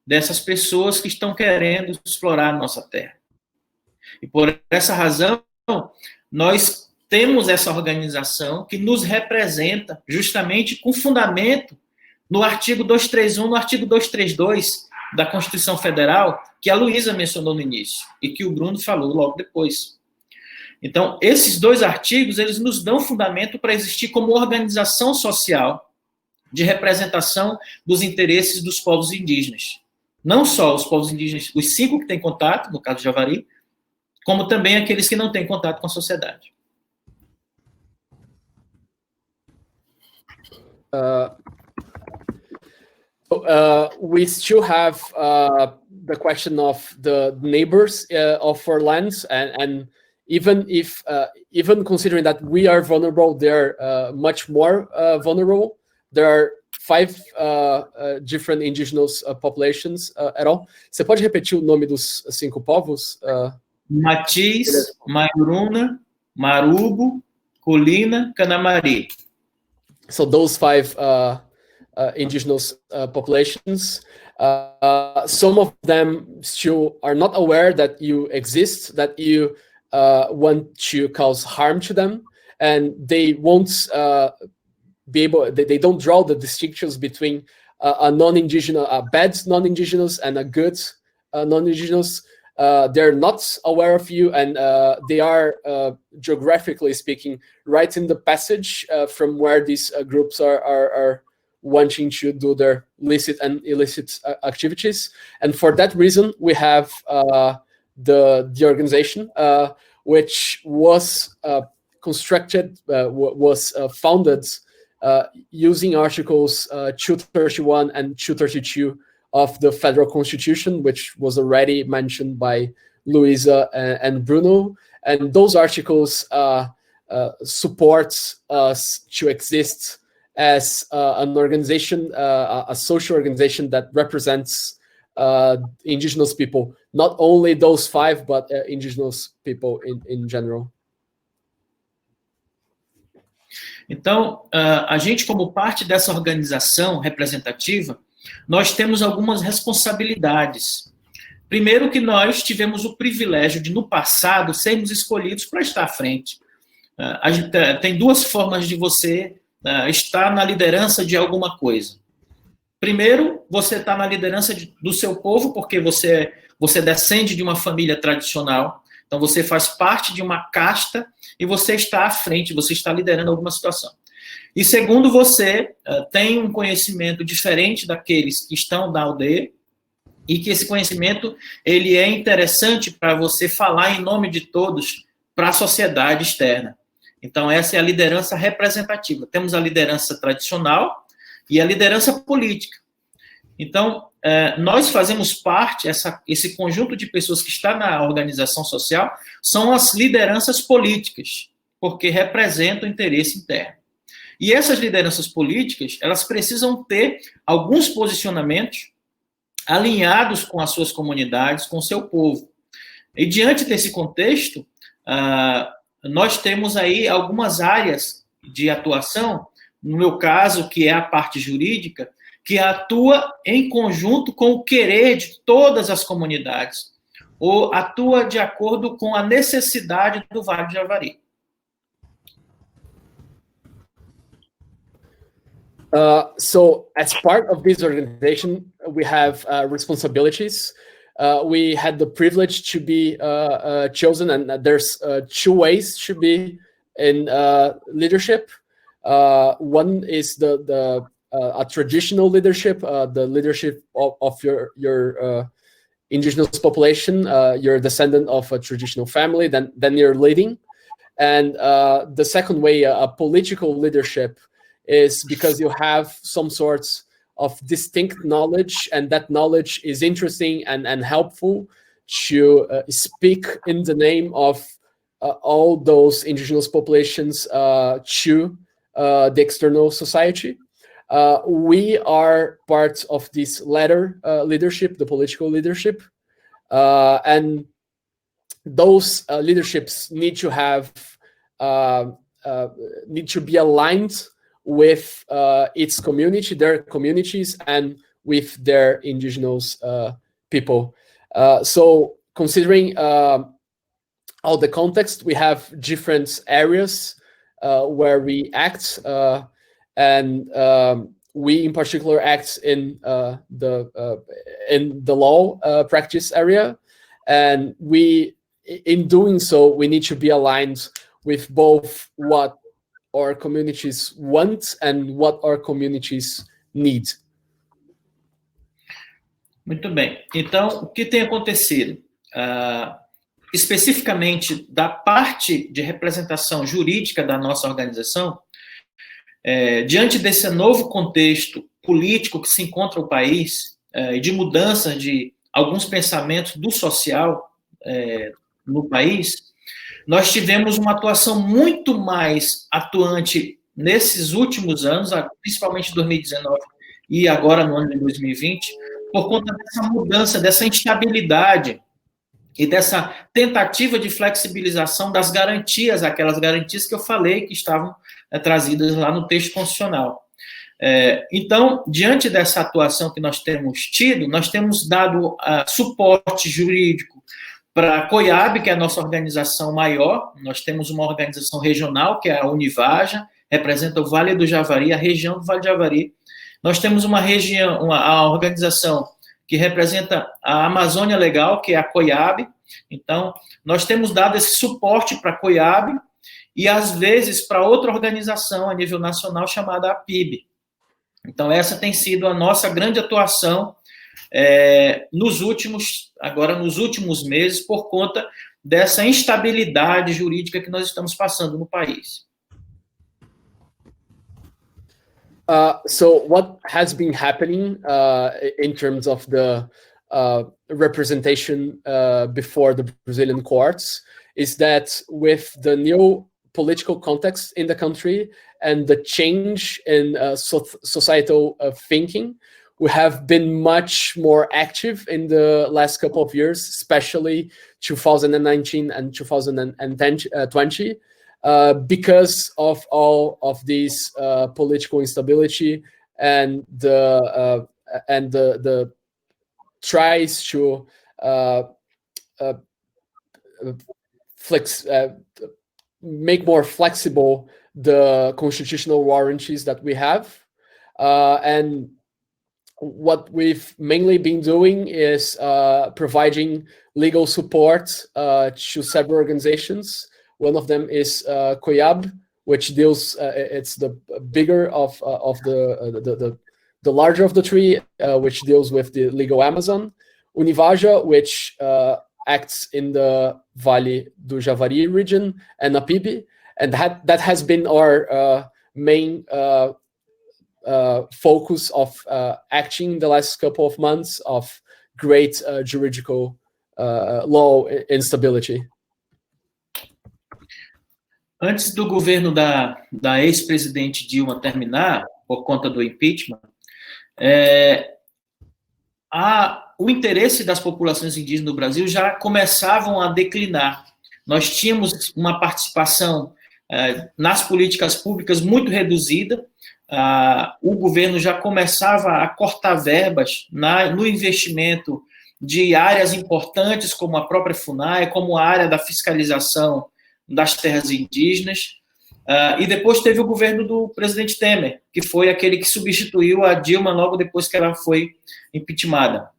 dessas pessoas que estão querendo explorar a nossa terra. E por essa razão, nós temos essa organização que nos representa justamente com fundamento no artigo 231, no artigo 232 da Constituição Federal, que a Luísa mencionou no início e que o Bruno falou logo depois. Então, esses 2 artigos, eles nos dão fundamento para existir como organização social de representação dos interesses dos povos indígenas. Não só os povos indígenas, os 5 que têm contato, no caso de Javari, como também aqueles que não têm contato com a sociedade. We still have the question of the neighbors of our lands, and even considering that we are vulnerable, they're much more vulnerable. There are 5 different indigenous populations at all. Você pode repetir o nome dos 5 povos? Matis, Maiuruna, Marubo, Colina, Canamari. So those 5 indigenous populations, some of them still are not aware that you exist, that you want to cause harm to them, and they won't be able, they don't draw the distinctions between a non-indigenous, a bad non-indigenous and a good non-indigenous. They're not aware of you, and they are, geographically speaking, right in the passage from where these groups are wanting to do their licit and illicit activities. And for that reason, we have the organization, which was constructed, was founded using Articles 231 and 232 of the Federal Constitution, which was already mentioned by Luísa and Bruno. And those articles support us to exist as an organization, a social organization that represents indigenous people, not only those 5, but indigenous people in general. Então, a gente, como parte dessa organização representativa, nós temos algumas responsabilidades. Primeiro que nós tivemos o privilégio de, no passado, sermos escolhidos para estar à frente. A gente tem 2 formas de você estar na liderança de alguma coisa. Primeiro, você está na liderança do seu povo, porque você descende de uma família tradicional, Então, você faz parte de uma casta e você está à frente, você está liderando alguma situação. E segundo, você tem um conhecimento diferente daqueles que estão na aldeia e que esse conhecimento ele é interessante para você falar em nome de todos para a sociedade externa. Então, essa é a liderança representativa. Temos a liderança tradicional e a liderança política. Então, nós fazemos parte, esse conjunto de pessoas que está na organização social, são as lideranças políticas, porque representam o interesse interno. E essas lideranças políticas, elas precisam ter alguns posicionamentos alinhados com as suas comunidades, com o seu povo. E diante desse contexto, nós temos aí algumas áreas de atuação, no meu caso, que é a parte jurídica, que atua em conjunto com o querer de todas as comunidades, ou atua de acordo com a necessidade do Vale do Javari. So as part of this organization, we have responsibilities. We had the privilege to be chosen, and there's 2 ways to be in leadership. One is a traditional leadership, the leadership of your indigenous population. You're a descendant of a traditional family, then you're leading. And the second way, a political leadership, is because you have some sorts of distinct knowledge, and that knowledge is interesting and helpful to speak in the name of all those indigenous populations to the external society. We are part of this latter leadership, the political leadership, and those leaderships need to have need to be aligned with its community, their communities, and with their indigenous people. So considering all the context, we have different areas where we act, and we in particular act in the law practice area, and in doing so, we need to be aligned with both what our communities want and what our communities need. Muito bem. Então, o que tem acontecido? Especificamente da parte de representação jurídica da nossa organização, diante desse novo contexto político que se encontra o país, e de mudança de alguns pensamentos do social no país, nós tivemos uma atuação muito mais atuante nesses últimos anos, principalmente 2019 e agora no ano de 2020, por conta dessa mudança, dessa instabilidade e dessa tentativa de flexibilização das garantias, aquelas garantias que eu falei que estavam trazidas lá no texto constitucional. Então, diante dessa atuação que nós temos tido, nós temos dado suporte jurídico para a COIAB, que é a nossa organização maior. Nós temos uma organização regional, que é a Univaja, representa o Vale do Javari, a região do Vale do Javari. Nós temos a organização que representa a Amazônia Legal, que é a COIAB. Então, nós temos dado esse suporte para a COIAB e, às vezes, para outra organização a nível nacional chamada APIB. Então, essa tem sido a nossa grande atuação nos últimos meses, por conta dessa instabilidade jurídica que nós estamos passando no país. So what has been happening in terms of the representation before the Brazilian courts is that with the new political context in the country and the change in societal thinking, we have been much more active in the last couple of years, especially 2019 and 2020, because of all of this political instability and the tries to make more flexible the constitutional warranties that we have, and what we've mainly been doing is providing legal support to several organizations. One of them is COIAB, which deals, it's the bigger of the larger of the three, which deals with the legal Amazon. Univaja, which acts in the Vale do Javari region, and APIB, and that has been our main focus of acting the last couple of months of great juridical law instability. Antes do governo da ex-presidente Dilma terminar, por conta do impeachment, o interesse das populações indígenas no Brasil já começavam a declinar. Nós tínhamos uma participação nas políticas públicas muito reduzida, o governo já começava a cortar verbas no investimento de áreas importantes, como a própria FUNAI, como a área da fiscalização das terras indígenas, e depois teve o governo do presidente Temer, que foi aquele que substituiu a Dilma logo depois que ela foi impeachmentada.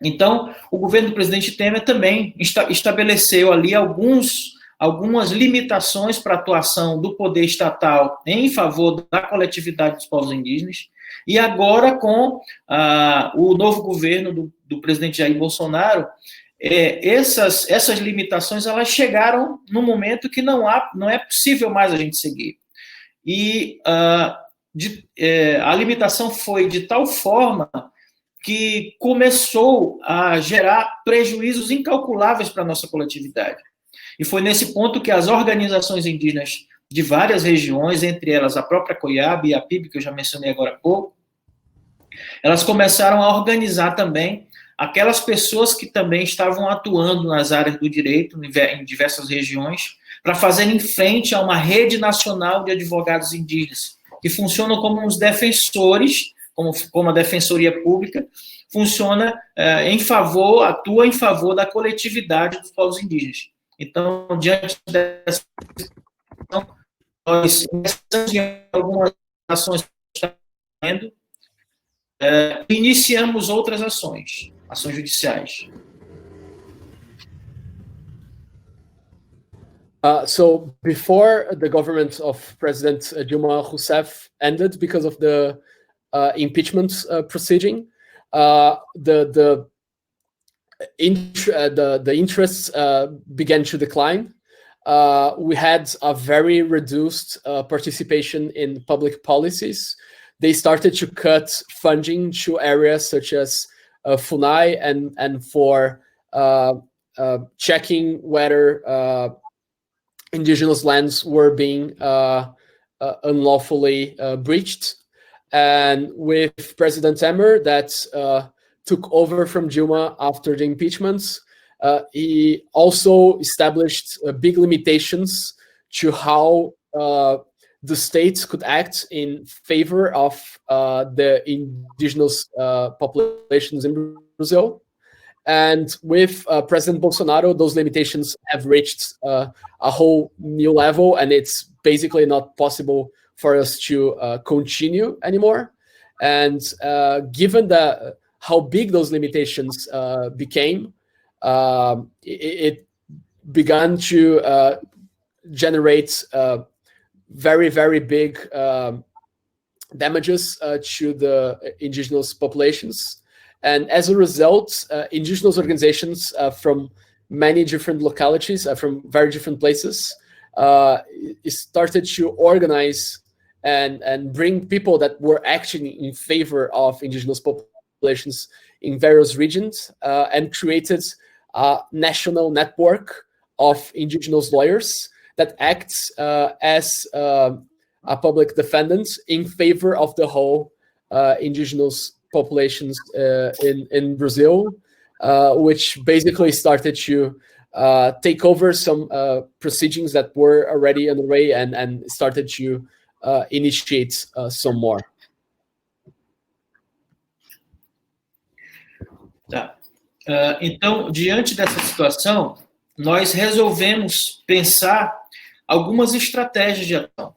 Então, o governo do presidente Temer também estabeleceu ali algumas limitações para a atuação do poder estatal em favor da coletividade dos povos indígenas, e agora com o novo governo do presidente Jair Bolsonaro, essas limitações elas chegaram num momento que não é possível mais a gente seguir. E a limitação foi de tal forma que começou a gerar prejuízos incalculáveis para a nossa coletividade. E foi nesse ponto que as organizações indígenas de várias regiões, entre elas a própria COIAB e a PIB, que eu já mencionei agora há pouco, elas começaram a organizar também aquelas pessoas que também estavam atuando nas áreas do direito, em diversas regiões, para fazerem frente a uma rede nacional de advogados indígenas, que funcionam como uns defensores, como a Defensoria Pública, funciona atua em favor da coletividade dos povos indígenas. Então, diante dessa situação, nós começamos em algumas ações que estamos fazendo, iniciamos outras ações judiciais. So before the government of President Dilma Rousseff ended because of the impeachment proceeding, the interests began to decline. We had a very reduced participation in public policies. They started to cut funding to areas such as FUNAI and for checking whether indigenous lands were being unlawfully breached. And with President Temer, that took over from Dilma after the impeachments, he also established big limitations to how the state could act in favor of the indigenous populations in Brazil. And with President Bolsonaro, those limitations have reached a whole new level, and it's basically not possible for us to continue anymore. And given how big those limitations became, it began to generate very, very big damages to the indigenous populations. And as a result, indigenous organizations from many different localities, from very different places, started to organize and bring people that were acting in favor of indigenous populations in various regions, and created a national network of indigenous lawyers that acts as a public defendant in favor of the whole indigenous populations in Brazil, which basically started to take over some proceedings that were already underway and started to initiate some more. Tá. Então, diante dessa situação, nós resolvemos pensar algumas estratégias de ação.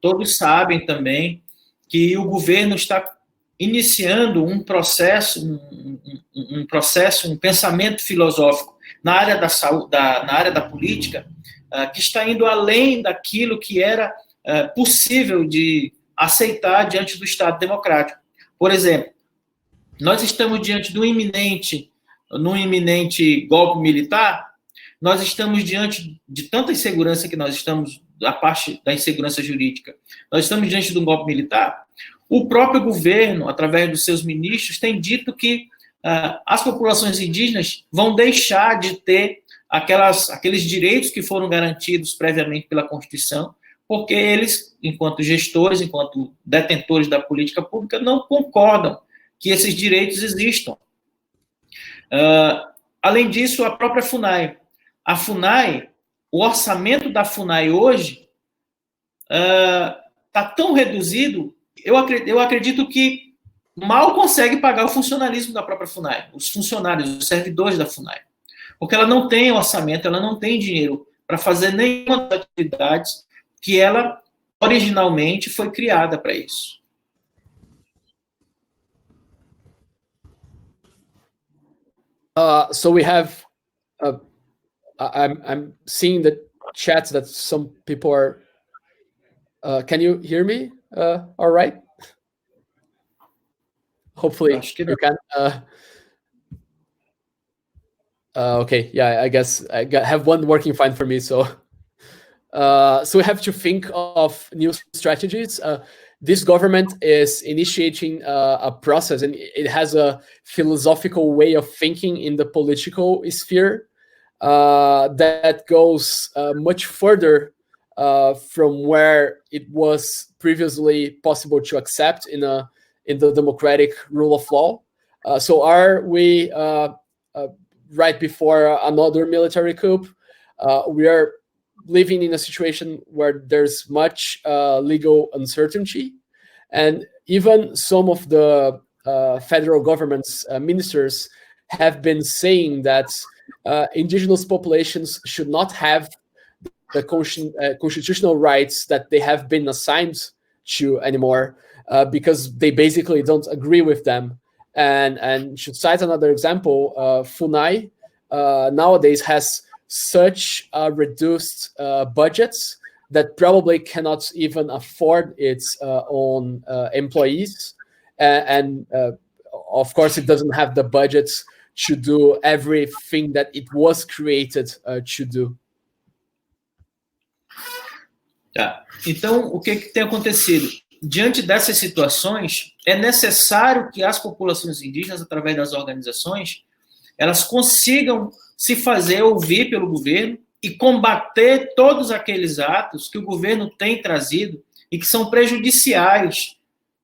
Todos sabem também que o governo está iniciando um processo, um pensamento filosófico na área da saúde, na área da política, que está indo além daquilo que era possível de aceitar diante do Estado democrático. Por exemplo, nós estamos diante de um iminente golpe militar, nós estamos diante de tanta insegurança que nós estamos, da parte da insegurança jurídica, nós estamos diante de um golpe militar. O próprio governo, através dos seus ministros, tem dito que as populações indígenas vão deixar de ter aqueles direitos que foram garantidos previamente pela Constituição, porque eles, enquanto gestores, enquanto detentores da política pública, não concordam que esses direitos existam. Além disso, a própria FUNAI. A FUNAI, o orçamento da FUNAI hoje está tão reduzido, eu acredito que mal consegue pagar o funcionalismo da própria FUNAI, os funcionários, os servidores da FUNAI, porque ela não tem orçamento, ela não tem dinheiro para fazer nenhuma das atividades que ela originalmente foi criada para isso. So we have, I'm seeing the chats that some people are, can you hear me all right? Hopefully you can. Okay, yeah, I guess I have one working fine for me, so we have to think of new strategies. This government is initiating a process, and it has a philosophical way of thinking in the political sphere that goes much further from where it was previously possible to accept in the democratic rule of law. So are we right before another military coup? We are living in a situation where there's much legal uncertainty, and even some of the federal government's ministers have been saying that indigenous populations should not have the constitutional rights that they have been assigned to anymore, because they basically don't agree with them. And should cite another example, FUNAI nowadays has such reduced budgets that probably cannot even afford its own employees. And of course, it doesn't have the budgets to do everything that it was created to do. Tá. Então, o que tem acontecido? Diante dessas situações, é necessário que as populações indígenas, através das organizações, elas consigam se fazer ouvir pelo governo e combater todos aqueles atos que o governo tem trazido e que são prejudiciais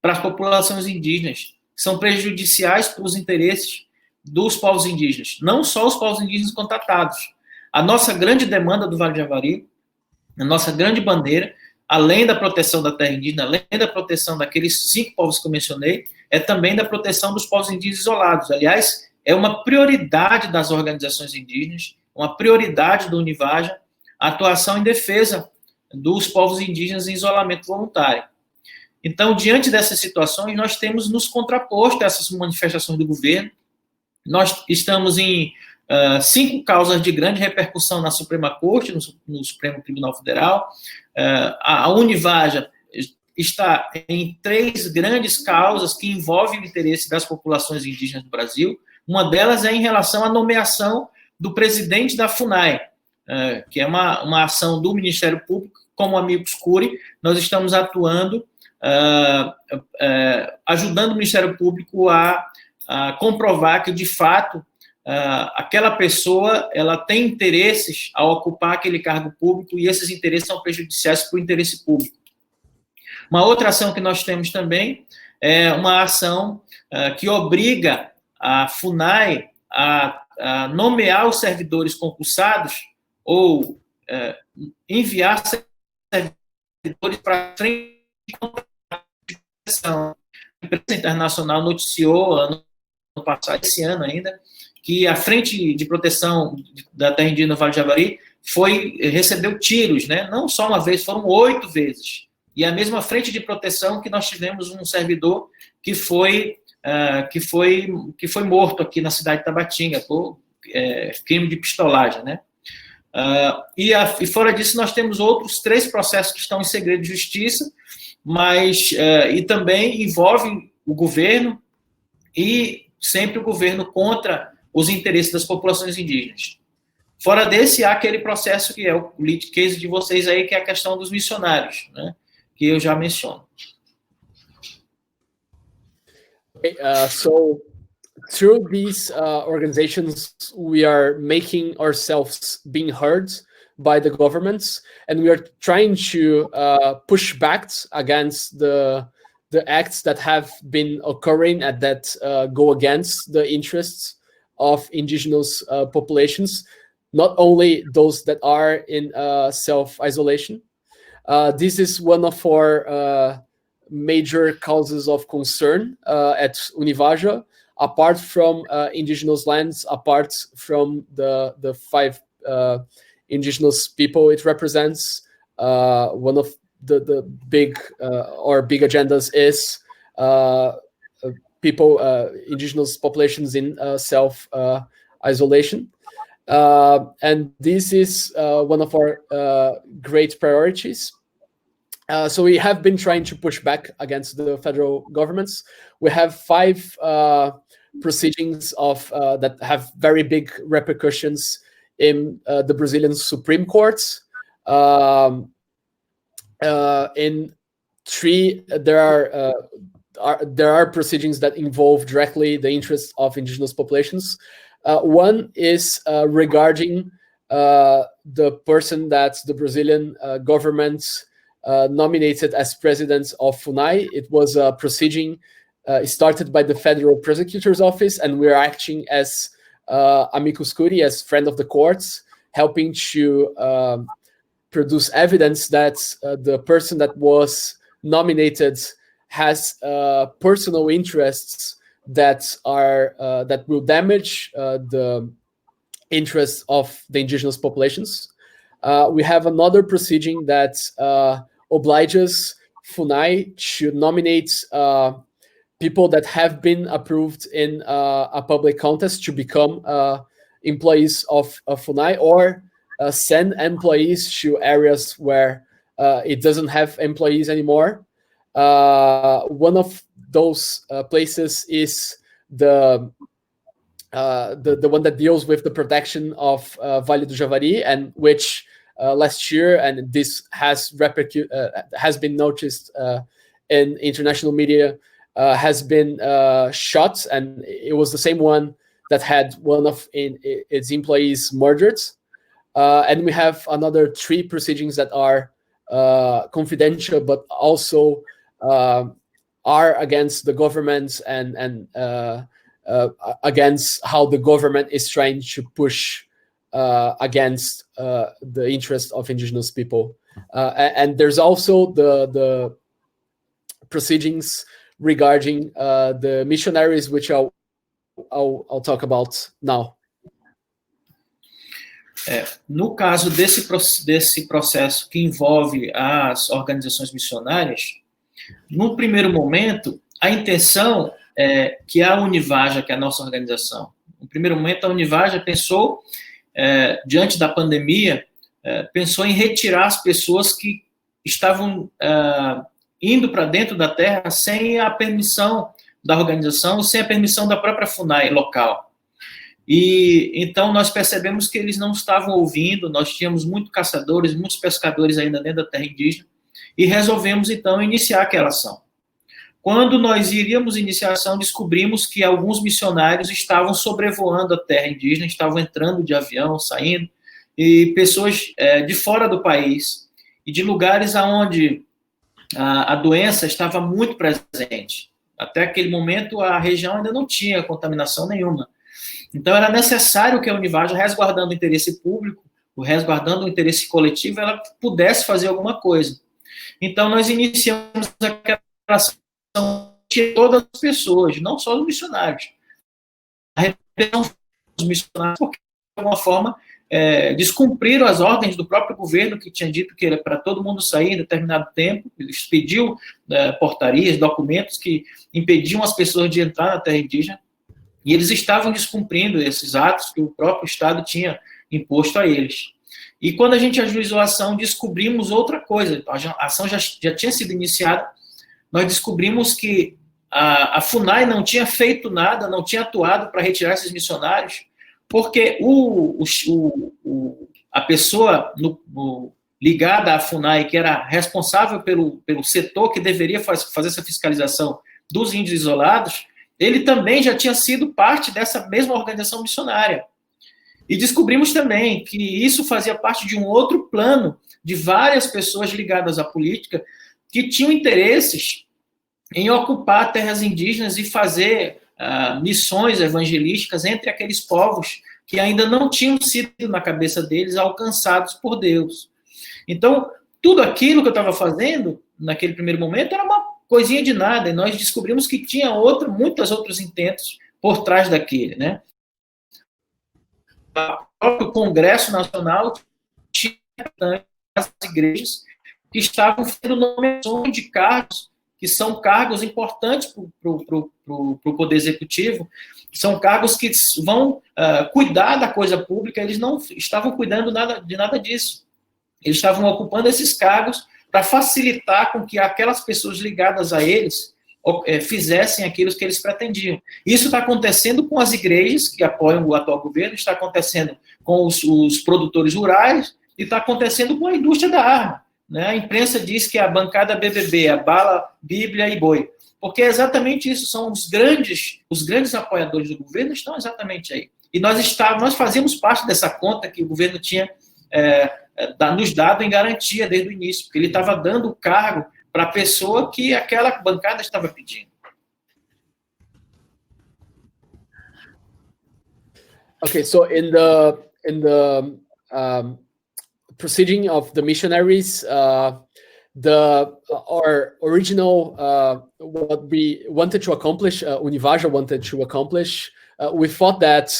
para as populações indígenas, que são prejudiciais para os interesses dos povos indígenas, não só os povos indígenas contatados. A nossa grande demanda do Vale do Javari, a nossa grande bandeira, além da proteção da terra indígena, além da proteção daqueles 5 povos que eu mencionei, é também da proteção dos povos indígenas isolados. Aliás, é uma prioridade das organizações indígenas, uma prioridade do Univaja, a atuação em defesa dos povos indígenas em isolamento voluntário. Então, diante dessas situações, nós temos nos contraposto a essas manifestações do governo. Nós estamos em 5 causas de grande repercussão na Suprema Corte, no Supremo Tribunal Federal. A Univaja está em 3 grandes causas que envolvem o interesse das populações indígenas do Brasil. Uma delas é em relação à nomeação do presidente da FUNAI, que é uma ação do Ministério Público. Como amicus curiae, nós estamos atuando, ajudando o Ministério Público a comprovar que, de fato, aquela pessoa ela tem interesses a ocupar aquele cargo público e esses interesses são prejudiciais para o interesse público. Uma outra ação que nós temos também é uma ação que obriga a FUNAI a nomear os servidores concursados ou enviar servidores para a frente de contratação. A imprensa internacional noticiou ano passado, esse ano ainda, que a frente de proteção da terra indígena no Vale do Javari recebeu tiros, né? Não só uma vez, foram 8 vezes. e a mesma frente de proteção que nós tivemos um servidor que foi morto aqui na cidade de Tabatinga por crime de pistolagem, né? E fora disso, nós temos outros 3 processos que estão em segredo de justiça, mas e também envolvem o governo, e sempre o governo contra os interesses das populações indígenas. Fora desse, há aquele processo que é o lead case de vocês aí, que é a questão dos missionários, né, que eu já menciono. So through these organizations, we are making ourselves being heard by the governments, and we are trying to push back against the acts that have been occurring and that go against the interests of indigenous populations, not only those that are in self-isolation. This is one of our major causes of concern at Univaja, apart from indigenous lands, apart from the 5 indigenous people it represents. One of the big agendas is indigenous populations in self-isolation. And this is one of our great priorities. So we have been trying to push back against the federal governments. We have 5 proceedings that have very big repercussions in the Brazilian Supreme Courts. In 3, there are proceedings that involve directly the interests of indigenous populations. One is regarding the person that the Brazilian government nominated as president of FUNAI. It was a proceeding started by the Federal Prosecutor's Office, and we're acting as amicus curiae, as friend of the courts, helping to produce evidence that the person that was nominated has personal interests that will damage the interests of the indigenous populations. We have another proceeding that obliges FUNAI to nominate people that have been approved in a public contest to become employees of FUNAI, or send employees to areas where it doesn't have employees anymore. One of those places is the one that deals with the protection of Vale do Javari, and which last year, and this has been noticed in international media, has been shot, and it was the same one that had one of its employees murdered. And we have another 3 proceedings that are confidential, but also are against the government and against how the government is trying to push against the interests of indigenous people. And there's also the proceedings regarding the missionaries, which I'll talk about now. No caso desse processo que envolve as organizações missionárias, no primeiro momento, a intenção é que a Univaja, que é a nossa organização, no primeiro momento a Univaja pensou, diante da pandemia, pensou em retirar as pessoas que estavam indo para dentro da terra sem a permissão da organização, sem a permissão da própria FUNAI local. E então nós percebemos que eles não estavam ouvindo, nós tínhamos muitos caçadores, muitos pescadores ainda dentro da terra indígena, e resolvemos então iniciar aquela ação. Quando nós iríamos iniciar a ação, descobrimos que alguns missionários estavam sobrevoando a terra indígena, estavam entrando de avião, saindo, e pessoas de fora do país, e de lugares onde a doença estava muito presente. Até aquele momento, a região ainda não tinha contaminação nenhuma. Então, era necessário que a Univaja, resguardando o interesse público, resguardando o interesse coletivo, ela pudesse fazer alguma coisa. Então, nós iniciamos aquela ação de todas as pessoas, não só os missionários. A repressão dos missionários, porque, de alguma forma, descumpriram as ordens do próprio governo, que tinha dito que era para todo mundo sair em determinado tempo. Eles pediu portarias, documentos que impediam as pessoas de entrar na terra indígena, e eles estavam descumprindo esses atos que o próprio Estado tinha imposto a eles. E quando a gente ajuizou a ação, descobrimos outra coisa. A ação já tinha sido iniciada, nós descobrimos que a FUNAI não tinha feito nada, não tinha atuado para retirar esses missionários, porque a pessoa ligada à FUNAI, que era responsável pelo setor que deveria fazer essa fiscalização dos índios isolados, ele também já tinha sido parte dessa mesma organização missionária. E descobrimos também que isso fazia parte de um outro plano de várias pessoas ligadas à política que tinham interesses em ocupar terras indígenas e fazer missões evangelísticas entre aqueles povos que ainda não tinham sido, na cabeça deles, alcançados por Deus. Então, tudo aquilo que eu estava fazendo, naquele primeiro momento, era uma coisinha de nada, e nós descobrimos que tinha muitos outros intentos por trás daquele, né? O próprio Congresso Nacional tinha as igrejas que estavam fazendo nomeações de cargos, que são cargos importantes para o Poder Executivo, são cargos que vão cuidar da coisa pública. Eles não estavam cuidando de nada disso. Eles estavam ocupando esses cargos para facilitar com que aquelas pessoas ligadas a eles fizessem aquilo que eles pretendiam. Isso está acontecendo com as igrejas que apoiam o atual governo, está acontecendo com os produtores rurais e está acontecendo com a indústria da arma. Né? A imprensa diz que a bancada BBB, a bala, Bíblia e boi. Porque é exatamente isso, são os grandes apoiadores do governo estão exatamente aí. E nós fazíamos parte dessa conta que o governo tinha nos dado em garantia desde o início, porque ele estava dando o cargo para a pessoa que aquela bancada estava pedindo. Okay, so in the proceeding of the missionaries, our original what we wanted to accomplish, Univaja wanted to accomplish, we thought that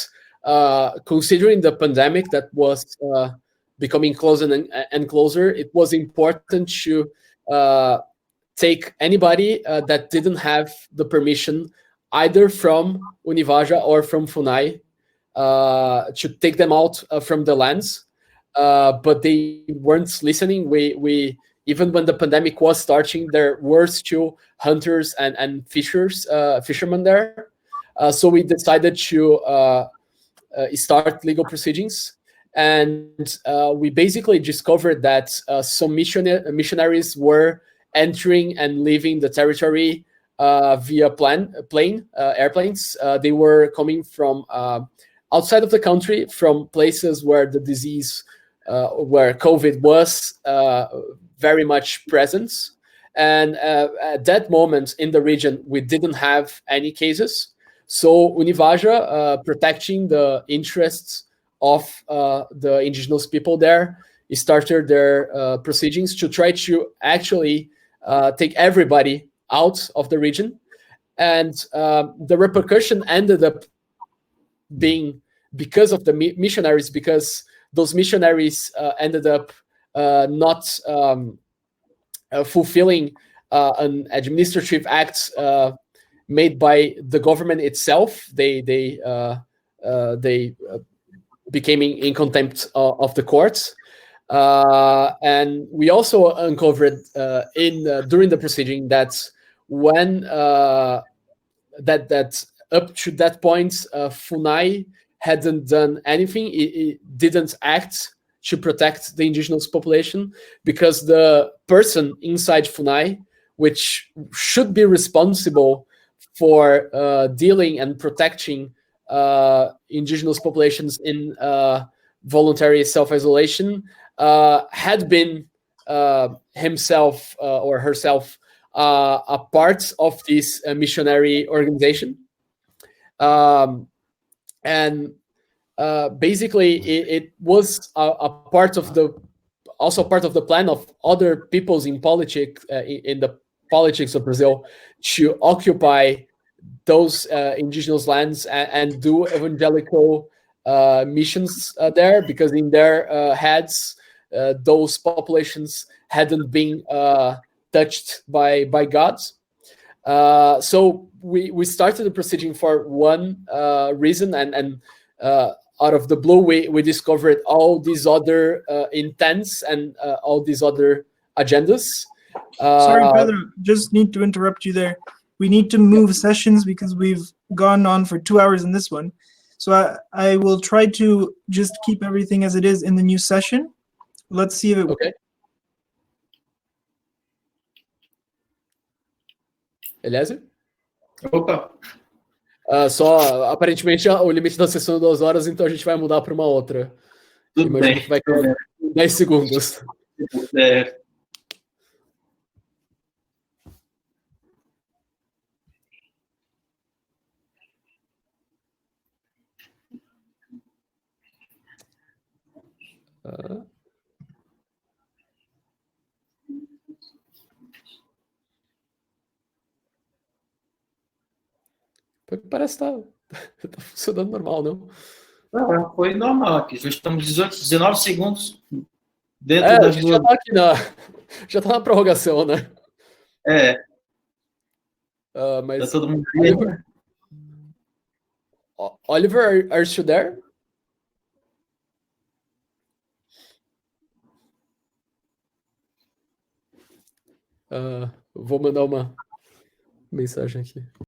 considering the pandemic that was becoming closer and closer, it was important to take anybody that didn't have the permission either from Univaja or from FUNAI to take them out from the lands. But they weren't listening. We even when the pandemic was starting, there were still hunters and fishermen there. So we decided to start legal proceedings, and we basically discovered that some missionaries were entering and leaving the territory via airplanes. They were coming from outside of the country, from places where the disease, where COVID was very much present. And at that moment in the region, we didn't have any cases. So Univaja, protecting the interests of the indigenous people there, started their proceedings to try to actually take everybody out of the region. And the repercussion ended up being because of the missionaries, because those missionaries ended up not fulfilling an administrative act made by the government itself. They became in contempt of the courts. And we also uncovered during the proceeding that when that up to that point, FUNAI hadn't done anything. It didn't act to protect the indigenous population, because the person inside FUNAI, which should be responsible for dealing and protecting indigenous populations in voluntary self-isolation, had been himself or herself a part of this missionary organization. And basically it was a part of the plan of other peoples in politics, in the politics of Brazil, to occupy those indigenous lands and do evangelical missions there, because in their heads, those populations hadn't been touched by God. So we started the proceeding for one reason, and out of the blue, we discovered all these other intents and all these other agendas. Sorry, Pedro, just need to interrupt you there. We need to move sessions because we've gone on for 2 hours in this one. So I will try to just keep everything as it is in the new session. Let's see if it works. Okay. Eliesio? Opa, Só, aparentemente, o limite da sessão é 2 horas, então a gente vai mudar para uma outra. tudo Imagino bem. que vai ter 10 segundos. É, Parece que tá funcionando normal, não? não, foi normal aqui. Já estamos 19 segundos dentro A das gente duas. já tá aqui já tá na prorrogação, né? É, tá Mas todo mundo aí. Oliver, are you still there? Vou mandar uma mensagem aqui.